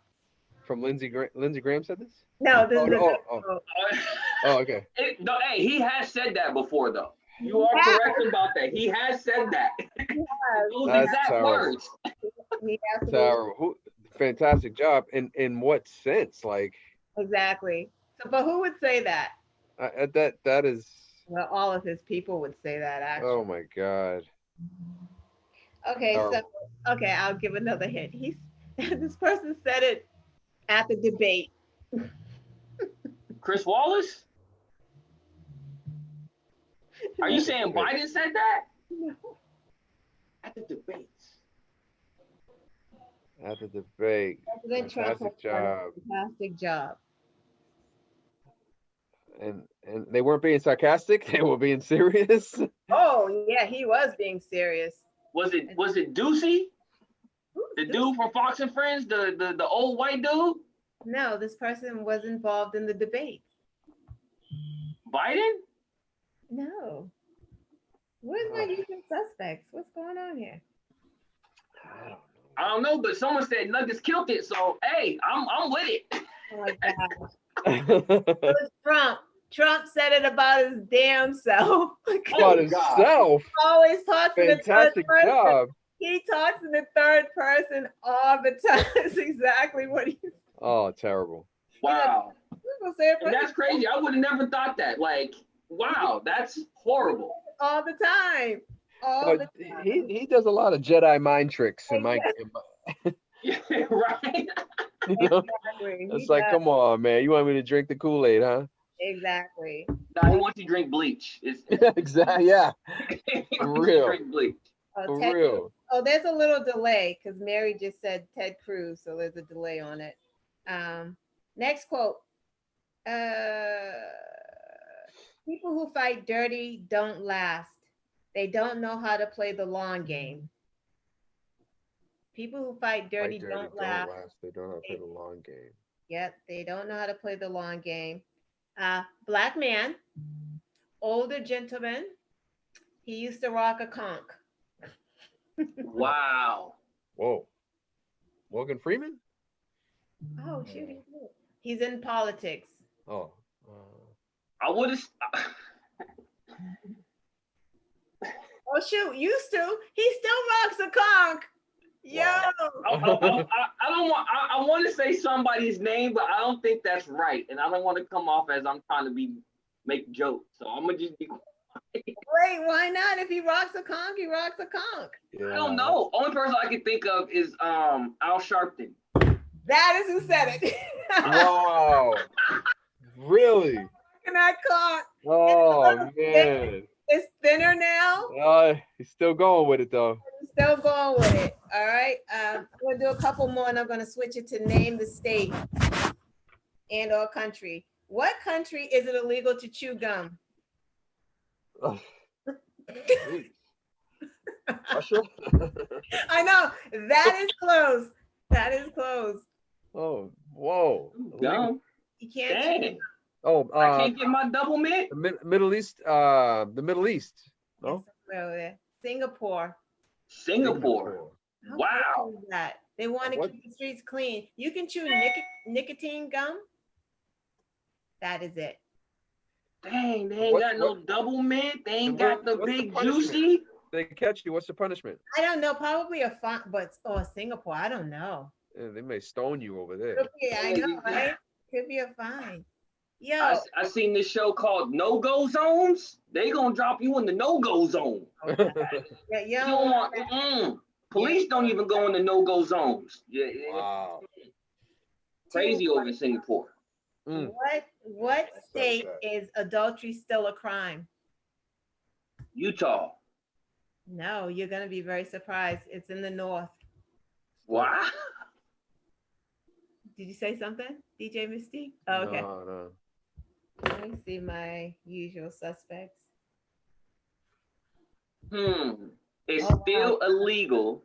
From Lindsey Graham said this? No, this is okay. Hey, he has said that before, though. You are correct about that. He has said that. Those exact words. Terrible. Fantastic job. In what sense? Like exactly. So, but who would say that? That is. Well, all of his people would say that actually. Oh my God. Okay, so Terrible. okay, I'll give another hint. He's this person said it at the debate. Chris Wallace? Are you saying Biden said that? No. At the debates. At the debate. President Trump has Fantastic done job. a fantastic job. And they weren't being sarcastic, they were being serious. Oh yeah, he was being serious. Was it Ducey? The dude from Fox and Friends, the old white dude? No, this person was involved in the debate. Biden? No. Where's my usual suspects? What's going on here? I don't know, but someone said Nuggets killed it, so hey, I'm with it. Oh my God. It was Trump. Trump said it about his damn self. About himself. He always talks in the third Fantastic person. job. He talks in the third person all the time. That's exactly what he said. Oh, terrible. Wow. And that's crazy. I would have never thought that. Like, wow, that's horrible. All the time. All the time. He does a lot of Jedi mind tricks in my Yeah, right. you know? Exactly. It's like, come on, man. You want me to drink the Kool-Aid, huh? Exactly. Nah, he wants you to drink bleach. Exactly. Yeah. For real. Drink bleach. For real. Oh, there's a little delay because Mary just said Ted Cruz, so there's a delay on it. Next quote. People who fight dirty don't last. They don't know how to play the long game. People who fight dirty don't last. They don't know how to play the long game. Yep, they don't know how to play the long game. Black man, older gentleman. He used to rock a conch. Wow. Whoa. Morgan Freeman? Oh, shoot. He's in politics. Oh. I would have. Oh, shoot. Used to. He still rocks a conch. Yo. I don't want. I want to say somebody's name, but I don't think that's right, and I don't want to come off as I'm trying to make jokes. So I'm gonna just be quiet. Wait, why not? If he rocks a conch, he rocks a conch. Yeah. I don't know. Only person I can think of is Al Sharpton. That is who said it. Wow. Really? And that conch. Oh, man. It's thinner now. He's still going with it, though. Still going with it. All right. I'm going to do a couple more and I'm going to switch it to name the state and or country. What country is it illegal to chew gum? Russia? I know. That is close. That is close. Oh, whoa. Gum. You can't chew. Dang. Oh, I can't get my double mint. the Middle East. The Middle East. No? Singapore. Singapore. How Wow. cool is that? They want to What? keep the streets clean. You can chew nicotine gum. That is it. Dang, they ain't got no double mint. They ain't got the big juicy. They catch you. What's the punishment? I don't know. Probably a fine, but Singapore. I don't know. Yeah, they may stone you over there. Yeah, I know, right? Could be a fine. Yo, I seen this show called No-Go Zones. They gonna drop you in the no-go zone. yeah, You don't want, police don't even go in the no-go zones. Yeah, Wow. crazy over in Singapore. What state is adultery still a crime? Utah. No, you're gonna be very surprised. It's in the north. Wow. Did you say something, DJ Mystique? Oh, okay. No. Let me see my usual suspects. It's still illegal,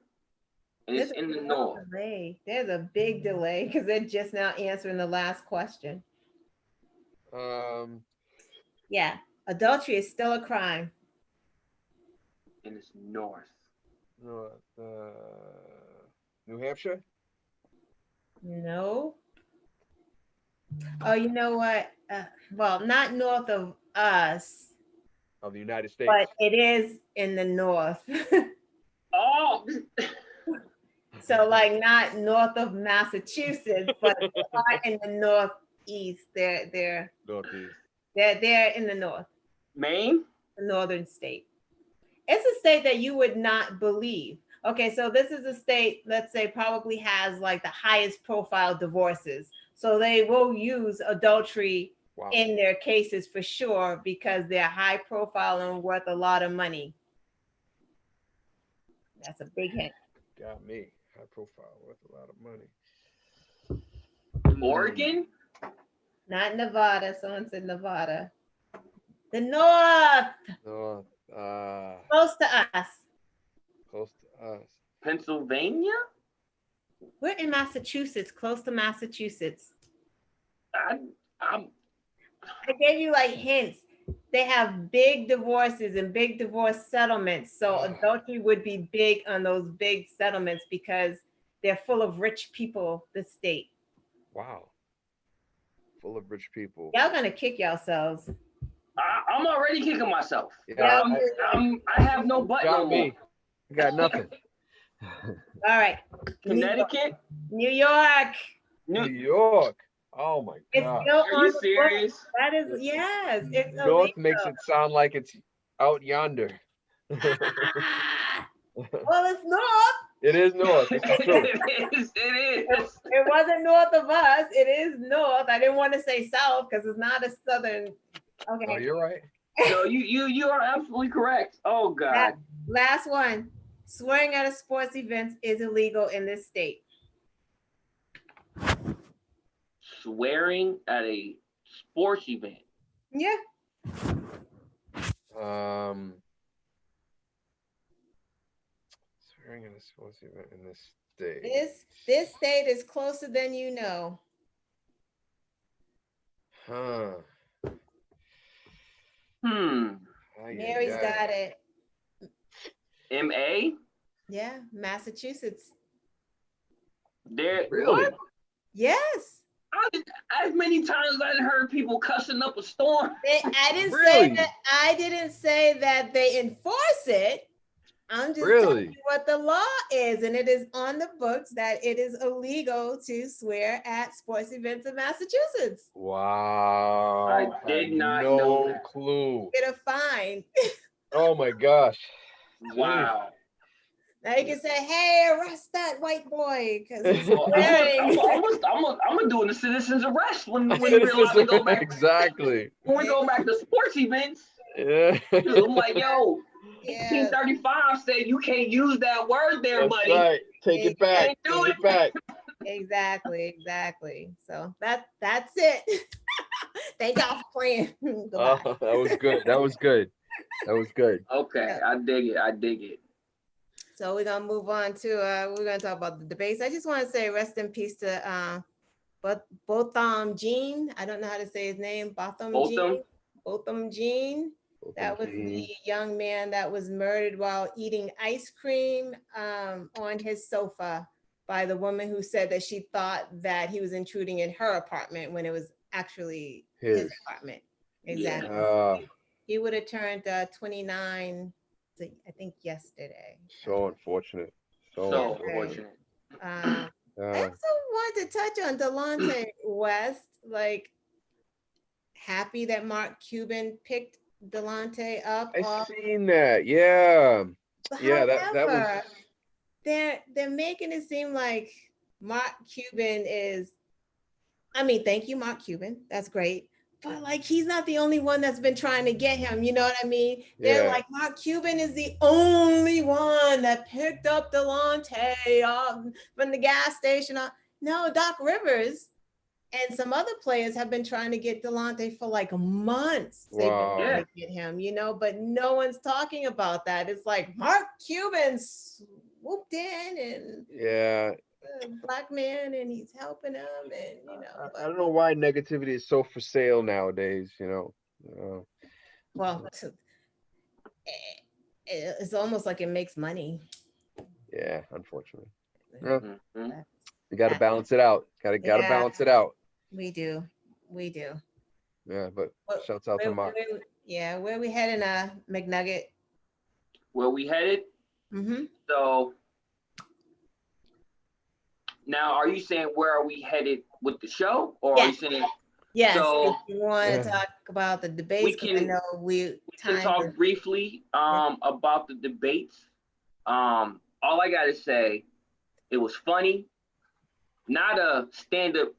and it's in the north. Delay. There's a big delay because they're just now answering the last question. Yeah, adultery is still a crime. And it's north. New Hampshire? No. Oh, you know what? Well, not north of us. Of the United States. But it is in the north. Oh. So like not north of Massachusetts, but they are in the northeast. They're Northeast. They're in the north. Maine? The northern state. It's a state that you would not believe. Okay, so this is a state, let's say, probably has like the highest profile divorces. So they will use adultery in their cases for sure because they're high profile and worth a lot of money. That's a big hint. Got me. High profile, worth a lot of money. Oregon? Not Nevada. Someone said Nevada. The North. North. Close to us. Close to us. Pennsylvania? We're in Massachusetts, close to Massachusetts. I gave you like hints. They have big divorces and big divorce settlements. So adultery would be big on those big settlements because they're full of rich people, the state. Wow. Full of rich people. Y'all gonna kick yourselves. I'm already kicking myself. Yeah, I have no butt no more. I got nothing. All right. Connecticut? New York. New York. Oh my God. Are you serious? That is, yes. It's North illegal. makes it sound like it's out yonder. Well, it's north. It is north. It's true. It is. It wasn't north of us. It is north. I didn't want to say south because it's not a southern. Okay. Oh, you're right. No, you are absolutely correct. Oh God. Last one. Swearing at a sports event is illegal in this state. Swearing at a sports event. Yeah. Swearing at a sports event in this state. This state is closer than you know. Huh. Mary's got it. MA? Yeah, Massachusetts. There. Really? What? Yes. As many times I've heard people cussing up a storm. I didn't say that they enforce it. I'm just telling you what the law is, and it is on the books that it is illegal to swear at sports events in Massachusetts. Wow. I did not know that. No clue. Get a fine. Oh my gosh. Wow. Now you can say, "Hey, arrest that white boy," because he's swearing. I'm gonna do a citizen's arrest when we realize we go back. Exactly. When we go back to sports events. Yeah. I'm like, yo. 1835 said you can't use that word there, buddy. Right. Take it back. Take it back. Exactly. So that's it. Thank y'all for playing. Oh, that was good. Okay, I dig it. So we're gonna move on to we're gonna talk about the debates. I just want to say rest in peace to Botham Jean. I don't know how to say his name. Botham Jean. That was the young man that was murdered while eating ice cream on his sofa by the woman who said that she thought that he was intruding in her apartment when it was actually his apartment. Exactly. Yeah. He would have turned 29, I think, yesterday. So unfortunate. So unfortunate. I also wanted to touch on Delonte West. Like, happy that Mark Cuban picked Delonte up. I seen that. Yeah. Yeah, that was. They're making it seem like Mark Cuban is. I mean, thank you, Mark Cuban. That's great. But like, he's not the only one that's been trying to get him. You know what I mean? They're like, Mark Cuban is the only one that picked up Delonte from the gas station. No, Doc Rivers and some other players have been trying to get Delonte for like months. They've been trying to get him, but no one's talking about that. It's like Mark Cuban swooped in and Black man, and he's helping him, and I don't know why negativity is so for sale nowadays. Well, it's almost like it makes money. Yeah, unfortunately. You got to balance it out. Got to balance it out. We do. Yeah, but shouts out to Mark. Where we heading, McNugget? Where we headed? So now, are you saying where are we headed with the show, or are you saying? Yes, So if you want to talk about the debates, because I know we can talk briefly about the debates. All I gotta say, it was funny, not a stand-up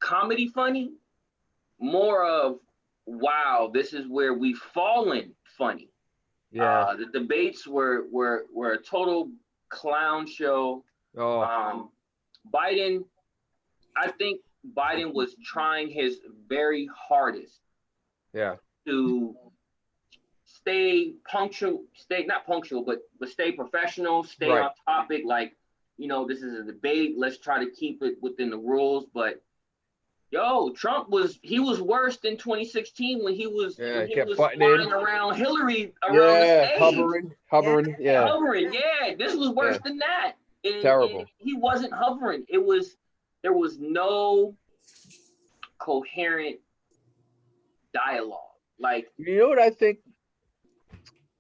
comedy funny, more of wow, this is where we've fallen funny. Yeah. The debates were a total clown show. Oh. Biden, I think Biden was trying his very hardest. Yeah. To stay punctual, stay not punctual, but stay professional, stay on topic. Like, you know, this is a debate. Let's try to keep it within the rules. But yo, Trump was worse than 2016 when he was flying around Hillary around the stage. Hovering. Yeah. Hovering. Yeah, this was worse than that. Terrible. And he wasn't hovering. There was no coherent dialogue. Like, you know what I think?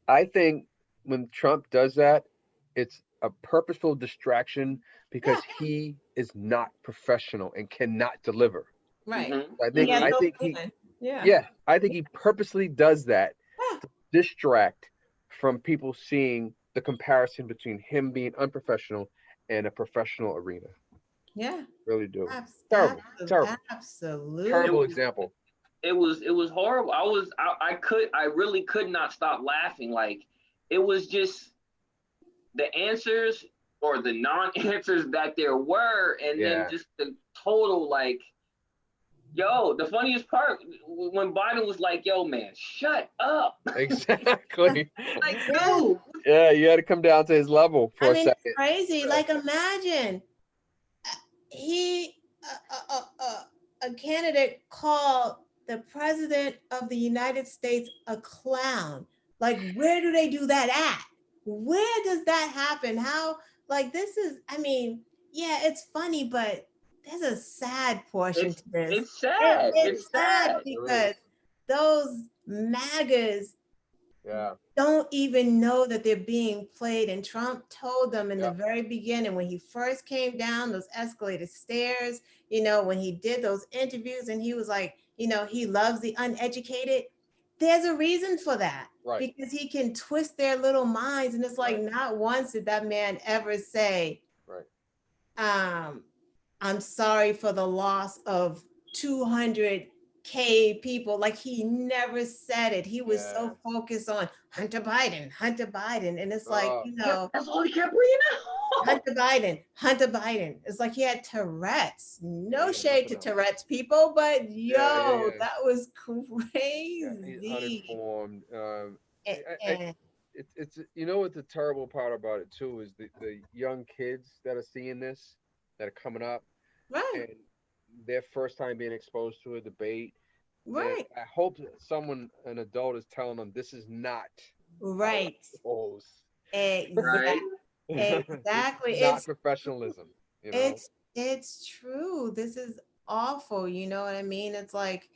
I think when Trump does that, it's a purposeful distraction because he is not professional and cannot deliver. Right. I think he purposely does that to distract from people seeing the comparison between him being unprofessional and a professional arena. Yeah. Really do. Terrible. Absolutely. Terrible example. It was horrible. I really could not stop laughing. Like, it was just the answers or the non-answers that there were, and then just the total, like, yo, the funniest part when Biden was like, yo, man, shut up. Exactly. Like, dude. Yeah, you had to come down to his level for a second. It's crazy. Like, imagine a candidate called the president of the United States a clown. Like, where do they do that at? Where does that happen? How, like, this is, I mean, yeah, it's funny, but there's a sad portion to this. It's sad. It's sad because those MAGAs don't even know that they're being played. And Trump told them in the very beginning, when he first came down those escalated stairs, you know, when he did those interviews and he was like, you know, he loves the uneducated. There's a reason for that. Because he can twist their little minds. And it's like, not once did that man ever say, I'm sorry for the loss of 200K people. Like, he never said it. He was so focused on Hunter Biden. And it's like, you know, that's all he kept bringing out. Hunter Biden. It's like he had Tourette's. No shade to Tourette's people, but that was crazy. He's uninformed. It's you know what the terrible part about it too is the young kids that are seeing this, that are coming up, and their first time being exposed to a debate. I hope an adult is telling them this is not Exactly. It's not professionalism. You know? It's true. This is awful. You know what I mean? It's like,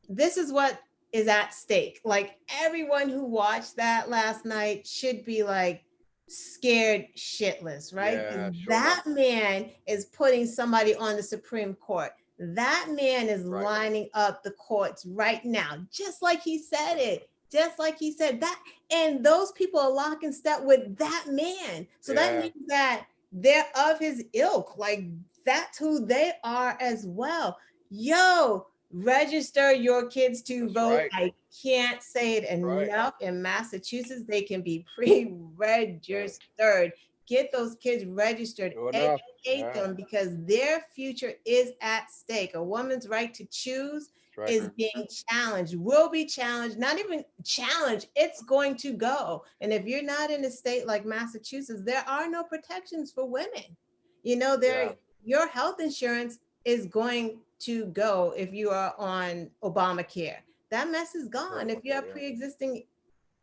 this is what is at stake. Like, everyone who watched that last night should be like scared shitless, right? That man is putting somebody on the Supreme Court. That man is lining up the courts right now, just like he said it. Just like he said that, and those people are lock and step with that man. So that means that they're of his ilk. Like, that's who they are as well. Yo, register your kids to vote. I can't say it enough. In Massachusetts, they can be pre-registered. Get those kids registered, educate them, because their future is at stake. A woman's right to choose is being challenged, will be challenged, not even challenged, it's going to go. And if you're not in a state like Massachusetts, there are no protections for women. You know, your health insurance is going to go if you are on Obamacare. That mess is gone. If you have pre-existing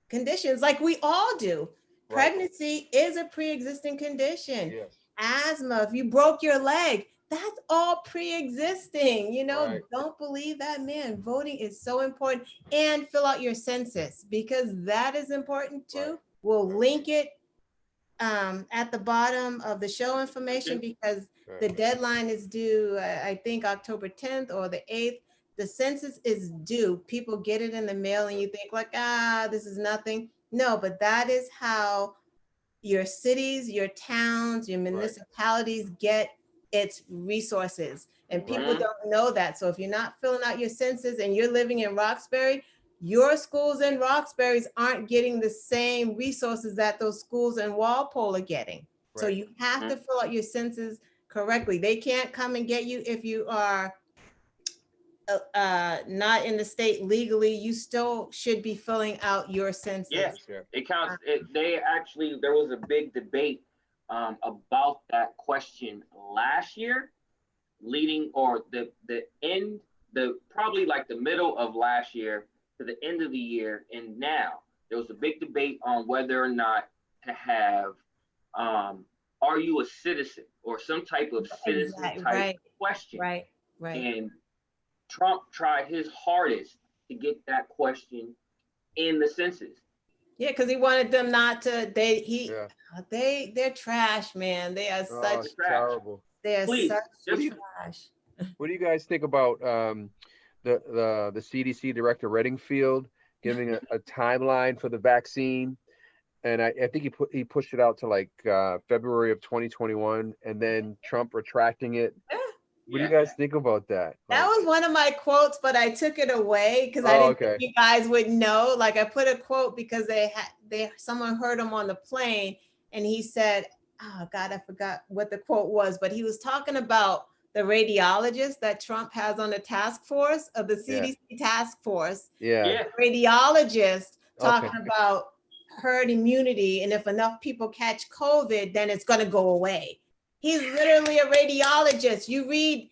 conditions, like we all do. Pregnancy is a pre-existing condition. Asthma, if you broke your leg, that's all pre-existing. You know, don't believe that man. Voting is so important. And fill out your census, because that is important too. We'll link it at the bottom of the show information, because the deadline is due, I think October 10th or the 8th. The census is due. People get it in the mail and you think like, this is nothing. No, but that is how your cities, your towns, your municipalities get its resources. And people don't know that. So if you're not filling out your census and you're living in Roxbury, your schools in Roxbury aren't getting the same resources that those schools in Walpole are getting. So you have to fill out your census correctly. They can't come and get you if you are not in the state legally. You still should be filling out your census. Yes, it counts. There was a big debate about that question last year, probably like the middle of last year to the end of the year, and now there was a big debate on whether or not to have are you a citizen or some type of citizen type question. And Trump tried his hardest to get that question in the census. Yeah, because he wanted them not to. They're trash, man. They are such terrible. They are such trash. What do you guys think about the CDC director Redingfield giving a timeline for the vaccine? And I think he pushed it out to like February of 2021, and then Trump retracting it. What do you guys think about that? That was one of my quotes, but I took it away because I didn't think you guys would know. Like I put a quote because someone heard him on the plane, and he said, "Oh God, I forgot what the quote was," but he was talking about the radiologist that Trump has on the task force of the CDC task force. Radiologist talking about herd immunity, and if enough people catch COVID, then it's going to go away. He's literally a radiologist. You read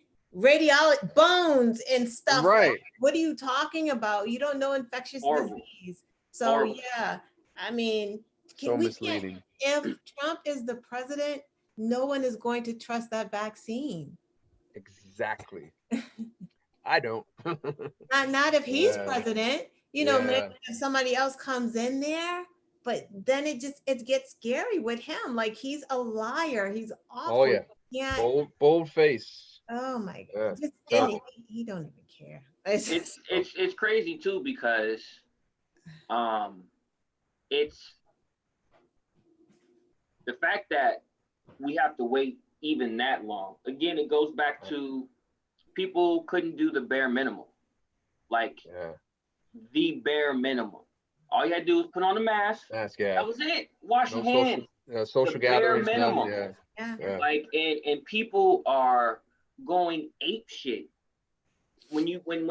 bones and stuff. Like, what are you talking about? You don't know infectious disease. So I mean, misleading. If Trump is the president, no one is going to trust that vaccine. Exactly. I don't. not if he's president. Maybe if somebody else comes in there. But then it gets scary with him. Like he's a liar. He's awful. Oh yeah. Bold face. Oh my God. He don't even care. It's crazy too, because it's the fact that we have to wait even that long. Again, it goes back to people couldn't do the bare minimum. Like the bare minimum. All you had to do was put on a mask. That was it. Wash your hands. Social gatherings. Minimum. Like and people are going ape shit when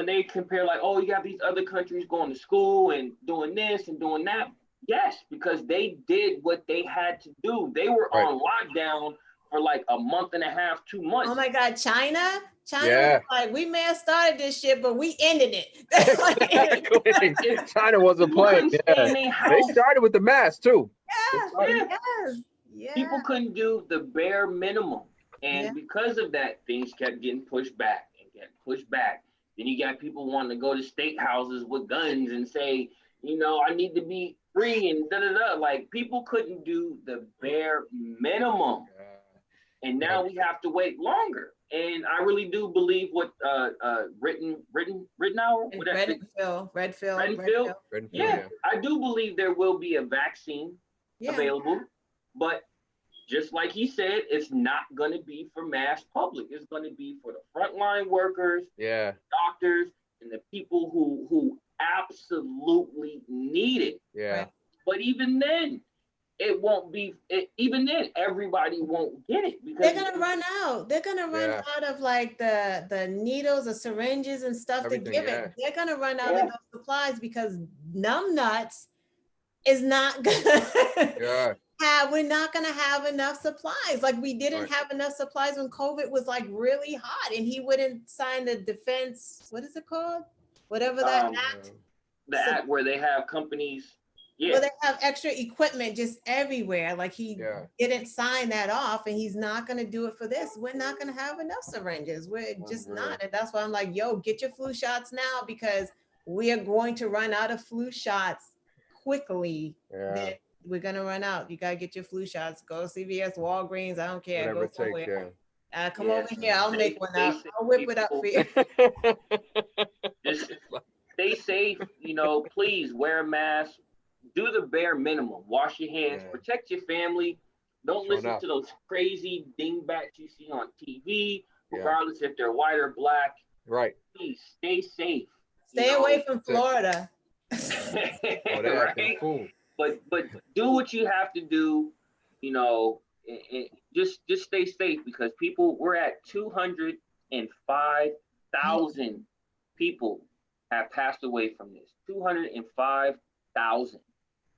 they compare, like, oh, you got these other countries going to school and doing this and doing that. Yes, because they did what they had to do. They were on lockdown for like a month and a half, 2 months. Oh my God, China was like, we may have started this shit, but we ended it. China wasn't playing. They started with the mask too. People couldn't do the bare minimum. And because of that, things kept getting pushed back and getting pushed back. Then you got people wanting to go to state houses with guns and say, I need to be free and da-da-da. Like, people couldn't do the bare minimum. And now we have to wait longer. And I really do believe what Redfield. I do believe there will be a vaccine available, but just like he said, it's not going to be for mass public. It's going to be for the frontline workers, doctors, and the people who absolutely need it. But even then, it won't be. Even then, everybody won't get it because they're gonna run out. They're gonna run out of like the needles, the syringes, and stuff to give it. They're gonna run out of those supplies because numbnuts is not gonna we're not gonna have enough supplies. Like we didn't have enough supplies when COVID was like really hot, and he wouldn't sign the defense. What is it called? Whatever that act. The act where they have companies. Well, they have extra equipment just everywhere. Like he didn't sign that off, and he's not going to do it for this. We're not going to have enough syringes. We're just not. And that's why I'm like, yo, get your flu shots now, because we are going to run out of flu shots quickly. we're gonna run out. You gotta get your flu shots. Go to CVS, Walgreens. I don't care. Whatever Go it takes, somewhere. Come Yeah, over here. I'll make one stay up. safe, I'll whip it up for you. Just stay safe. You know, please wear a mask. Do the bare minimum. Wash your hands. Yeah. Protect your family. Don't Sure listen enough. to those crazy dingbats you see on TV, Yeah. regardless if they're white or black. Right. Please stay safe. Stay away from That's it. Florida. Oh, they're acting Right? fool. But do what you have to do. You know, just stay safe, because we're at 205,000 people have passed away from this. 205,000.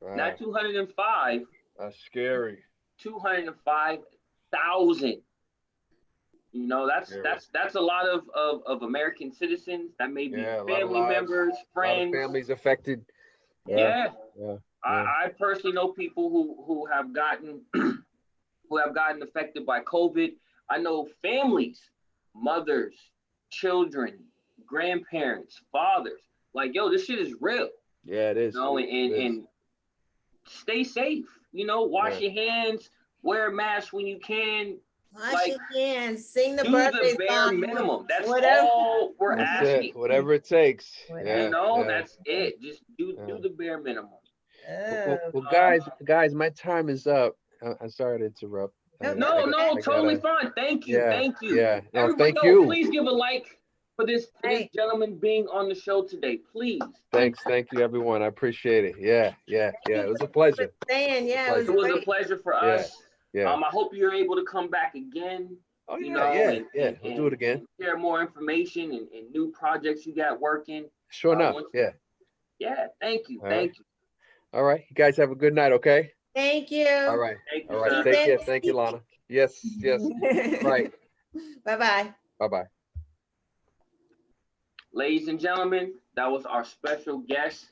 Wow. Not 205. That's scary. 205,000. You know, that's Scary. that's a lot of American citizens. That may be Yeah, a lot of family lives, members, A lot of friends. families affected. Yeah. Yeah. I personally know people who have gotten affected by COVID. I know families, mothers, children, grandparents, fathers. Like, yo, this shit is real. Yeah, it is. You know, It is. and stay safe. You know, wash Yeah. your hands, wear a mask when you can. Wash your hands. Sing the Do birthday the bare song. minimum. That's Whatever. all we're That's asking. it. Whatever it takes. Whatever. You know, Yeah. that's it. Just do the bare minimum. Well, guys, my time is up. I'm sorry to interrupt. No, totally fine. Thank you. Yeah, Thank you. yeah. No, Everybody, thank you. Please give a like for this gentleman being on the show today. Please. Thank you, everyone. I appreciate it. Yeah. It was a pleasure. It was a pleasure for us. Yeah. I hope you're able to come back again. Oh, you yeah, know, yeah. We'll do it again. Share more information and new projects you got working. Sure enough. Yeah. Yeah. Thank you. All Thank you. All right. You guys have a good night, okay? Thank you. All right. Thank you, All right. sir. Take care. Thank you, Lana. Yes. Right. Bye-bye. Bye-bye. Ladies and gentlemen, that was our special guest.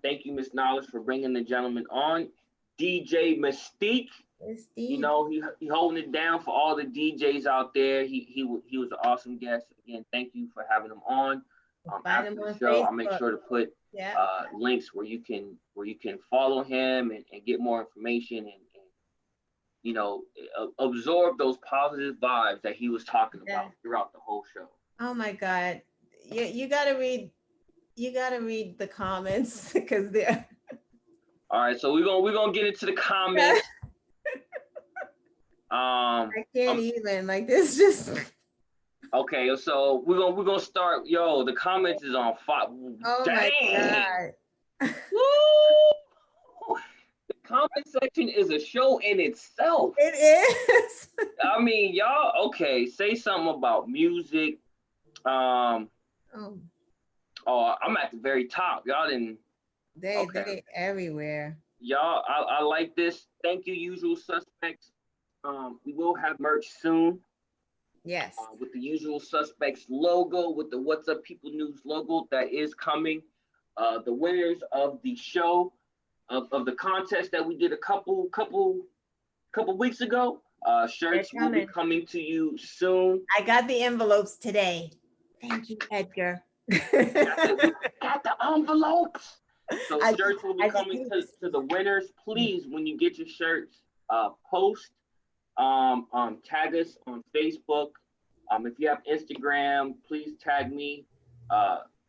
Thank you, Miss Knowledge, for bringing the gentleman on. DJ MYSTIQUE. You know, he holding it down for all the DJs out there. He was an awesome guest. Again, thank you for having him on. After the show, I'll make sure to put links where you can follow him and get more information and you know, absorb those positive vibes that he was talking about throughout the whole show. Oh my God. You gotta read the comments because they're all right, so we're gonna get into the comments. I can't even like this just okay, so we're gonna start. Yo, the comments is on fire. Oh my God. Woo! The comment section is a show in itself. It is. I mean, y'all, okay, say something about music. Oh, I'm at the very top. Y'all didn't. They everywhere. Y'all, I like this. Thank you, usual suspects. We will have merch soon. Yes. With the usual suspects logo, with the What's Up People News logo that is coming. The winners of the show, of the contest that we did a couple weeks ago. Shirts will be coming to you soon. I got the envelopes today. Thank you, Edgar. Got the envelopes. So shirts will be coming to the winners. Please, when you get your shirts, post, tag us on Facebook. If you have Instagram, please tag me.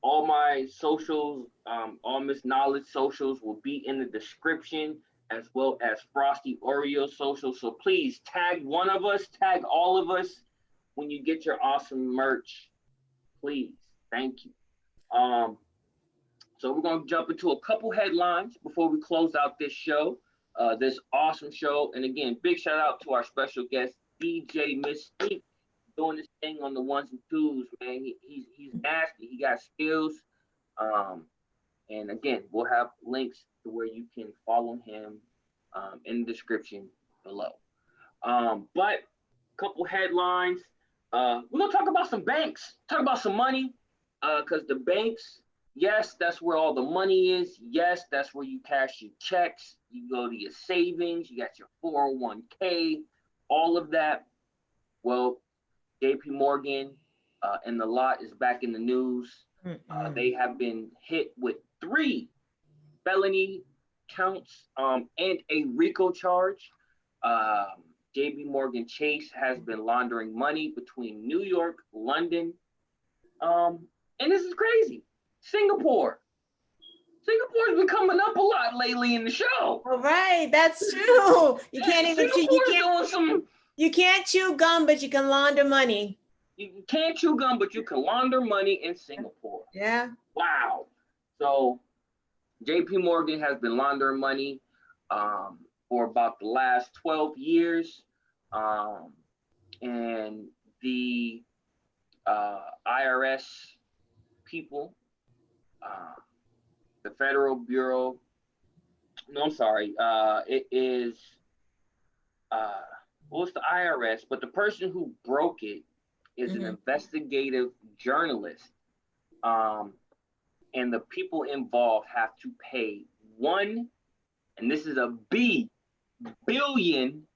All my socials, all Miss Knowledge socials will be in the description, as well as Frosty Oreo socials. So please tag one of us, tag all of us when you get your awesome merch. Please. Thank you. So we're going to jump into a couple headlines before we close out this show, this awesome show. And again, big shout out to our special guest, DJ MYSTIQUE, doing this thing on the ones and twos, man. He's nasty. He got skills. And again, we'll have links to where you can follow him in the description below. But a couple headlines. We're going to talk about some banks, talk about some money, because the banks, yes, that's where all the money is. Yes, that's where you cash your checks. You go to your savings. You got your 401k, all of that. Well, JP Morgan and the lot is back in the news. They have been hit with 3 felony counts and a RICO charge. JP Morgan Chase has been laundering money between New York, London, and this is crazy, Singapore. Singapore's been coming up a lot lately in the show. All right, that's true. You can't even you can't chew gum, but you can launder money. You can't chew gum, but you can launder money in Singapore. Yeah. Wow. So JP Morgan has been laundering money for about the last 12 years. And the IRS people, the Federal Bureau, no, I'm sorry, it is, well, it's the IRS, but the person who broke it is an investigative journalist. And the people involved have to pay and this is a $1 billion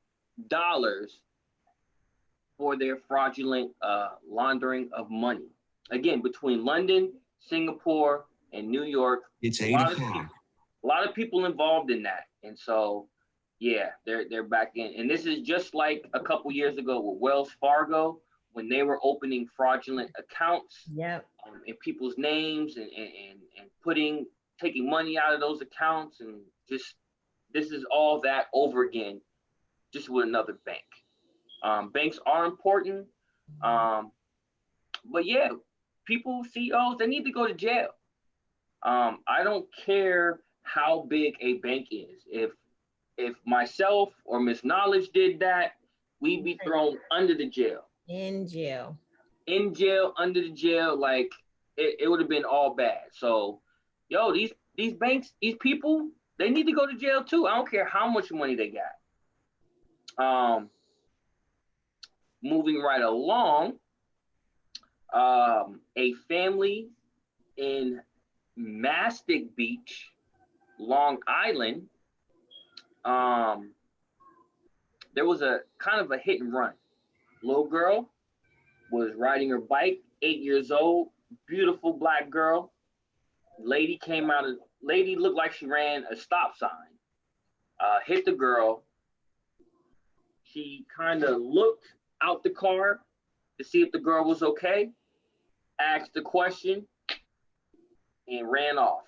for their fraudulent laundering of money. Again, between London, Singapore, and New York, it's 8 o'clock. A lot of people involved in that. And so, yeah, they're back in. And this is just like a couple years ago with Wells Fargo, when they were opening fraudulent accounts in people's names and taking money out of those accounts, and just, this is all that over again, just with another bank. Banks are important, but yeah, people, CEOs, they need to go to jail. I don't care how big a bank is. If myself or Miss Knowledge did that, we'd be thrown under the jail. In jail, under the jail, like it would have been all bad. So, yo, these banks, these people, they need to go to jail too. I don't care how much money they got. Moving right along, a family in Mastic Beach, Long Island, there was a kind of a hit and run. Little girl was riding her bike, 8 years old, beautiful black girl. Lady looked like she ran a stop sign, hit the girl. She kind of looked out the car to see if the girl was okay, asked the question, and ran off.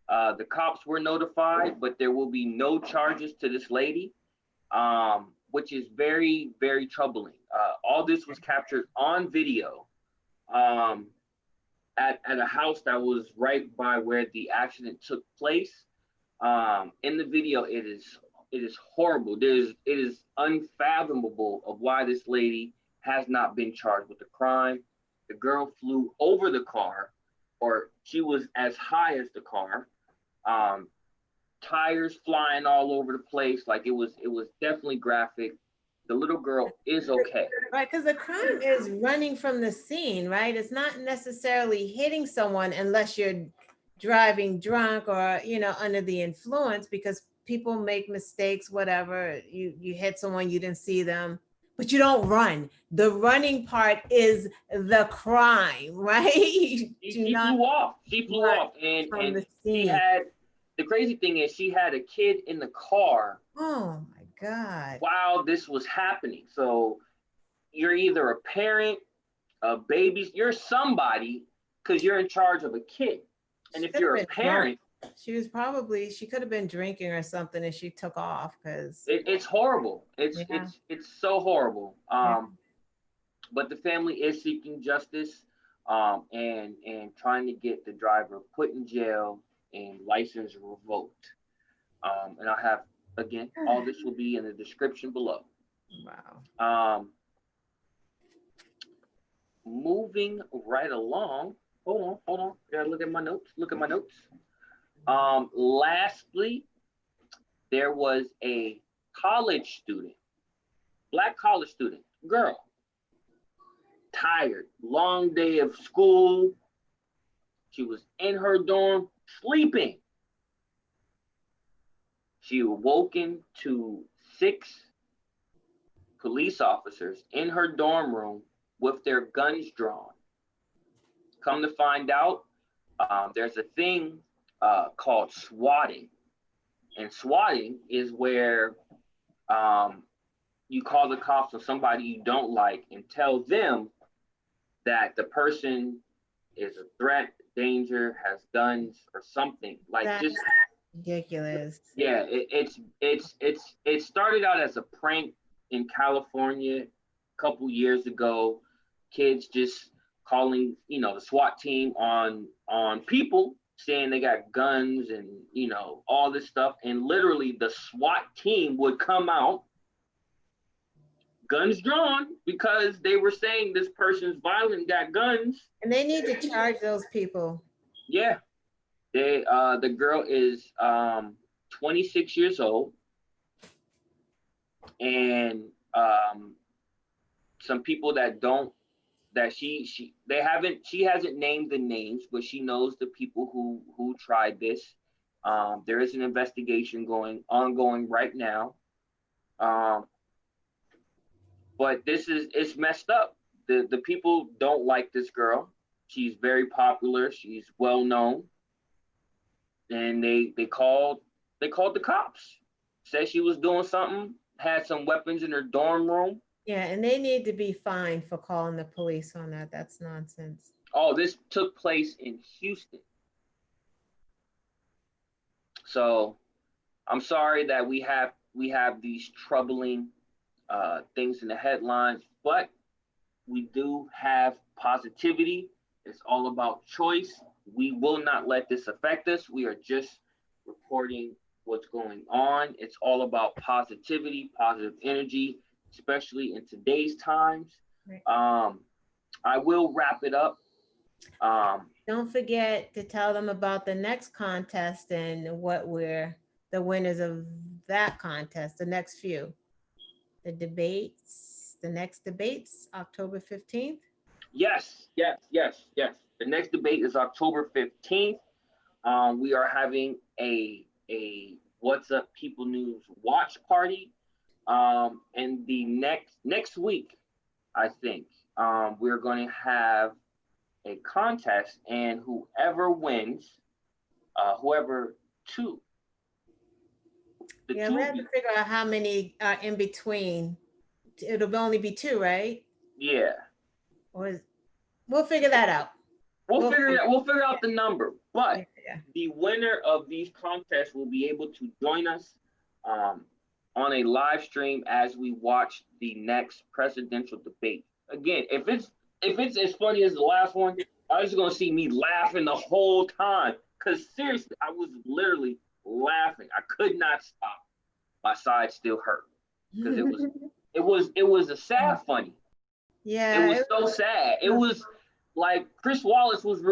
The cops were notified, but there will be no charges to this lady, which is very, very troubling. All this was captured on video at a house that was right by where the accident took place. In the video, it is horrible. It is unfathomable of why this lady has not been charged with the crime. The girl flew over the car, or she was as high as the car. Tires flying all over the place. Like it was definitely graphic. The little girl is okay. Right, because the crime is running from the scene, right? It's not necessarily hitting someone unless you're driving drunk or, under the influence, because people make mistakes, whatever. You hit someone, you didn't see them, but you don't run. The running part is the crime, right? She flew off. And she had, the crazy thing is she had a kid in the car. Oh my God. While this was happening. So you're either a parent, a baby, you're somebody, because you're in charge of a kid. And if you're a parent, she could have been drinking or something and she took off, because it's horrible. It's so horrible. But the family is seeking justice and trying to get the driver put in jail and license revoked. And I'll have, again, all this will be in the description below. Wow. Moving right along. Hold on. Gotta look at my notes. Lastly, there was a college student, black college student, girl, tired, long day of school. She was in her dorm sleeping. She awoken to 6 police officers in her dorm room with their guns drawn. Come to find out, there's a thing called swatting. And swatting is where you call the cops on somebody you don't like and tell them that the person is a threat, danger, has guns or something. Like That's just ridiculous. yeah, it started out as a prank in California a couple years ago. Kids just calling, the SWAT team on people saying they got guns and all this stuff, and literally the SWAT team would come out, guns drawn, because they were saying this person's violent, got guns. And they need to charge those people. Yeah, the girl is 26 years old, and some people she hasn't named the names, but she knows the people who tried this. There is an investigation ongoing right now. But it's messed up. The people don't like this girl. She's very popular. She's well known. And they called the cops. Said she was doing something, had some weapons in her dorm room. Yeah, and they need to be fined for calling the police on that. That's nonsense. Oh, this took place in Houston. So I'm sorry that we have these troubling things in the headlines, but we do have positivity. It's all about choice. We will not let this affect us. We are just reporting what's going on. It's all about positivity, positive energy, especially in today's times. Right. I will wrap it up. Don't forget to tell them about the next contest and what we're the winners of that contest, the next few. The next debates, October 15th. Yes. The next debate is October 15th. We are having a What's Up People News watch party. And the next week, I think, we're going to have a contest, and whoever wins, two. We have to figure out how many are in between. It'll only be two, right? Yeah. We'll figure that out. We'll figure out the number. But the winner of these contests will be able to join us on a live stream as we watch the next presidential debate. Again, if it's as funny as the last one, I was gonna see me laughing the whole time. Cause seriously, I was literally laughing. I could not stop. My side still hurt because it was a sad funny. Yeah, it was so sad. It was like Chris Wallace was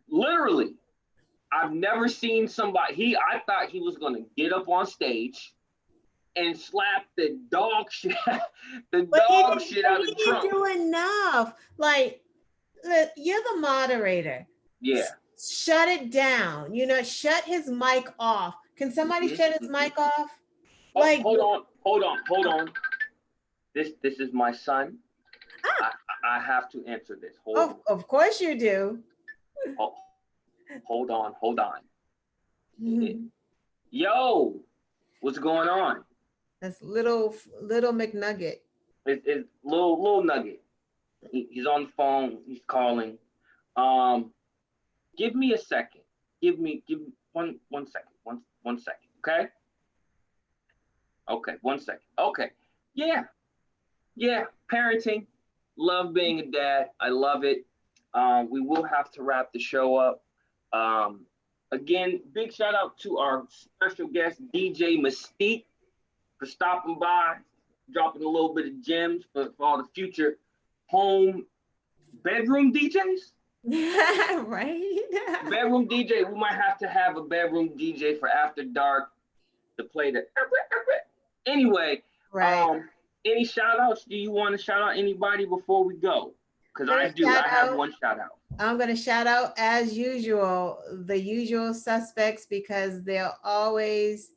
literally. I've never seen somebody. I thought he was gonna get up on stage and slap the dog shit out of Trump. He didn't do enough. Like, look, you're the moderator. Yeah. Shut it down. Shut his mic off. Can somebody shut his mic off? Like, hold on. This is my son. I have to answer this. Of course you do. Oh, hold on. Mm-hmm. Yo, what's going on? That's little McNugget. It's little Nugget. He's on the phone. He's calling. Give me a second. Give me one second. One second. Okay. Okay. 1 second. Okay. Yeah. Parenting. Love being a dad. I love it. We will have to wrap the show up. Again, big shout out to our special guest, DJ MYSTIQUE, for stopping by, dropping a little bit of gems for all the future home bedroom DJs. Right. Bedroom DJ. We might have to have a bedroom DJ for after dark to play the. Anyway, right. Any shout outs? Do you want to shout out anybody before we go? Because I do. I have one shout out. I'm going to shout out, as usual, the usual suspects, because they're always,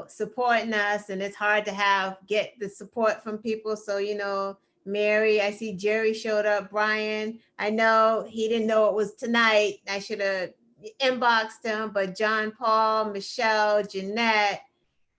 supporting us, and it's hard to get the support from people. So, Mary, I see Jerry showed up. Brian, I know he didn't know it was tonight. I should have, inboxed them, but John Paul, Michelle, Jeanette,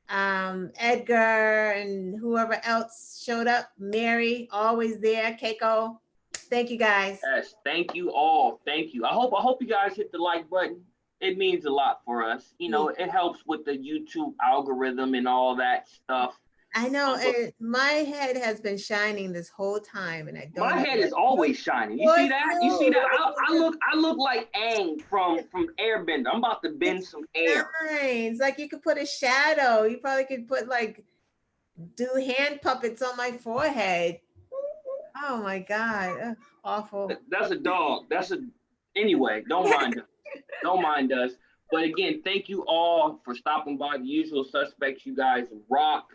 Edgar, and whoever else showed up, Mary, always there, Keiko. Thank you guys. Yes, thank you all. Thank you. I hope you guys hit the like button. It means a lot for us. You know, it helps with the YouTube algorithm and all that stuff. I know, my head has been shining this whole time, and I don't. My head is always shining. You see that? You see that? I look like Aang from Airbender. I'm about to bend some air. Nice. Like you could put a shadow. You probably could put do hand puppets on my forehead. Oh my God, awful. That's a dog. Anyway. Don't mind us. Don't mind us. But again, thank you all for stopping by. The usual suspects. You guys rock.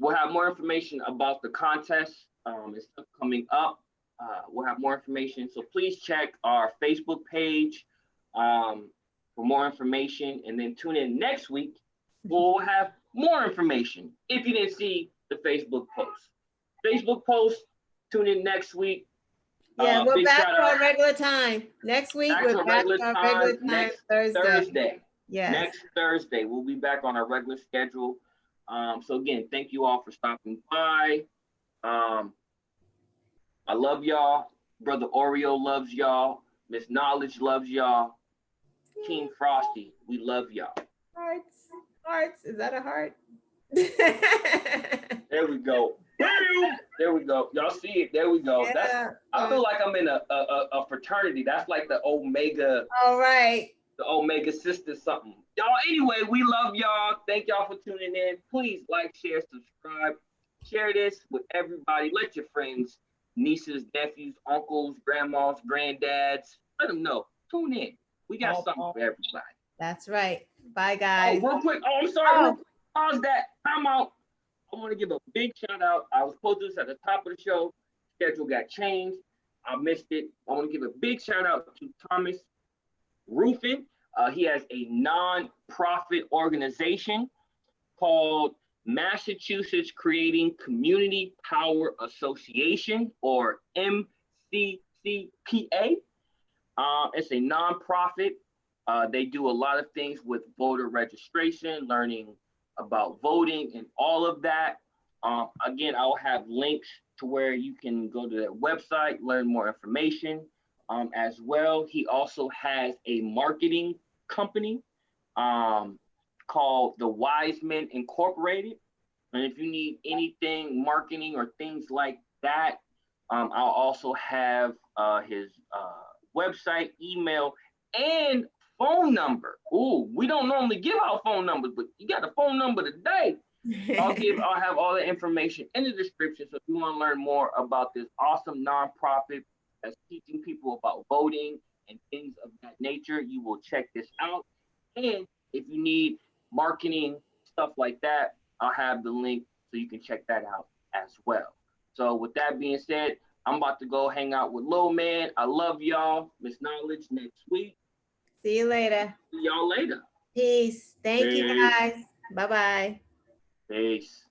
We'll have more information about the contest and stuff coming up. We'll have more information. So please check our Facebook page for more information, and then tune in next week. We'll have more information if you didn't see the Facebook post. Tune in next week. Yeah, we're back to our regular time. Next week, we're back to our regular time, next Thursday. Yeah. Next Thursday, we'll be back on our regular schedule. So again, thank you all for stopping by. I love y'all. Brother Oreo loves y'all. Miss Knowledge loves y'all. Team Frosty, we love y'all. Hearts. Is that a heart? There we go. There we go. Y'all see it? There we go. Yeah. I feel like I'm in a fraternity. That's like the Omega. All right. The Omega Sisters something. Y'all, anyway, we love y'all. Thank y'all for tuning in. Please like, share, subscribe. Share this with everybody. Let your friends, nieces, nephews, uncles, grandmas, granddads, let them know. Tune in. We got something for everybody. That's right. Bye, guys. Oh, real quick. Oh, I'm sorry. Real quick. Pause that. Time out. I want to give a big shout out. I was supposed to do this at the top of the show. Schedule got changed. I missed it. I want to give a big shout out to Thomas Roofing. He has a non-profit organization called Massachusetts Creating Community Power Association, or MCCPA. It's a non-profit. They do a lot of things with voter registration, learning about voting and all of that. Again, I'll have links to where you can go to their website, learn more information as well. He also has a marketing company called the Wise Men Incorporated. And if you need anything marketing or things like that, I'll also have his website, email, and phone number. Ooh, we don't normally give out phone numbers, but you got a phone number today. I'll have all the information in the description. So if you want to learn more about this awesome nonprofit that's teaching people about voting and things of that nature, you will check this out. And if you need marketing, stuff like that, I'll have the link so you can check that out as well. So with that being said, I'm about to go hang out with Lil Man. I love y'all. Miss Knowledge next week. See you later. See y'all later. Peace. Thank you, guys. Bye-bye. Peace.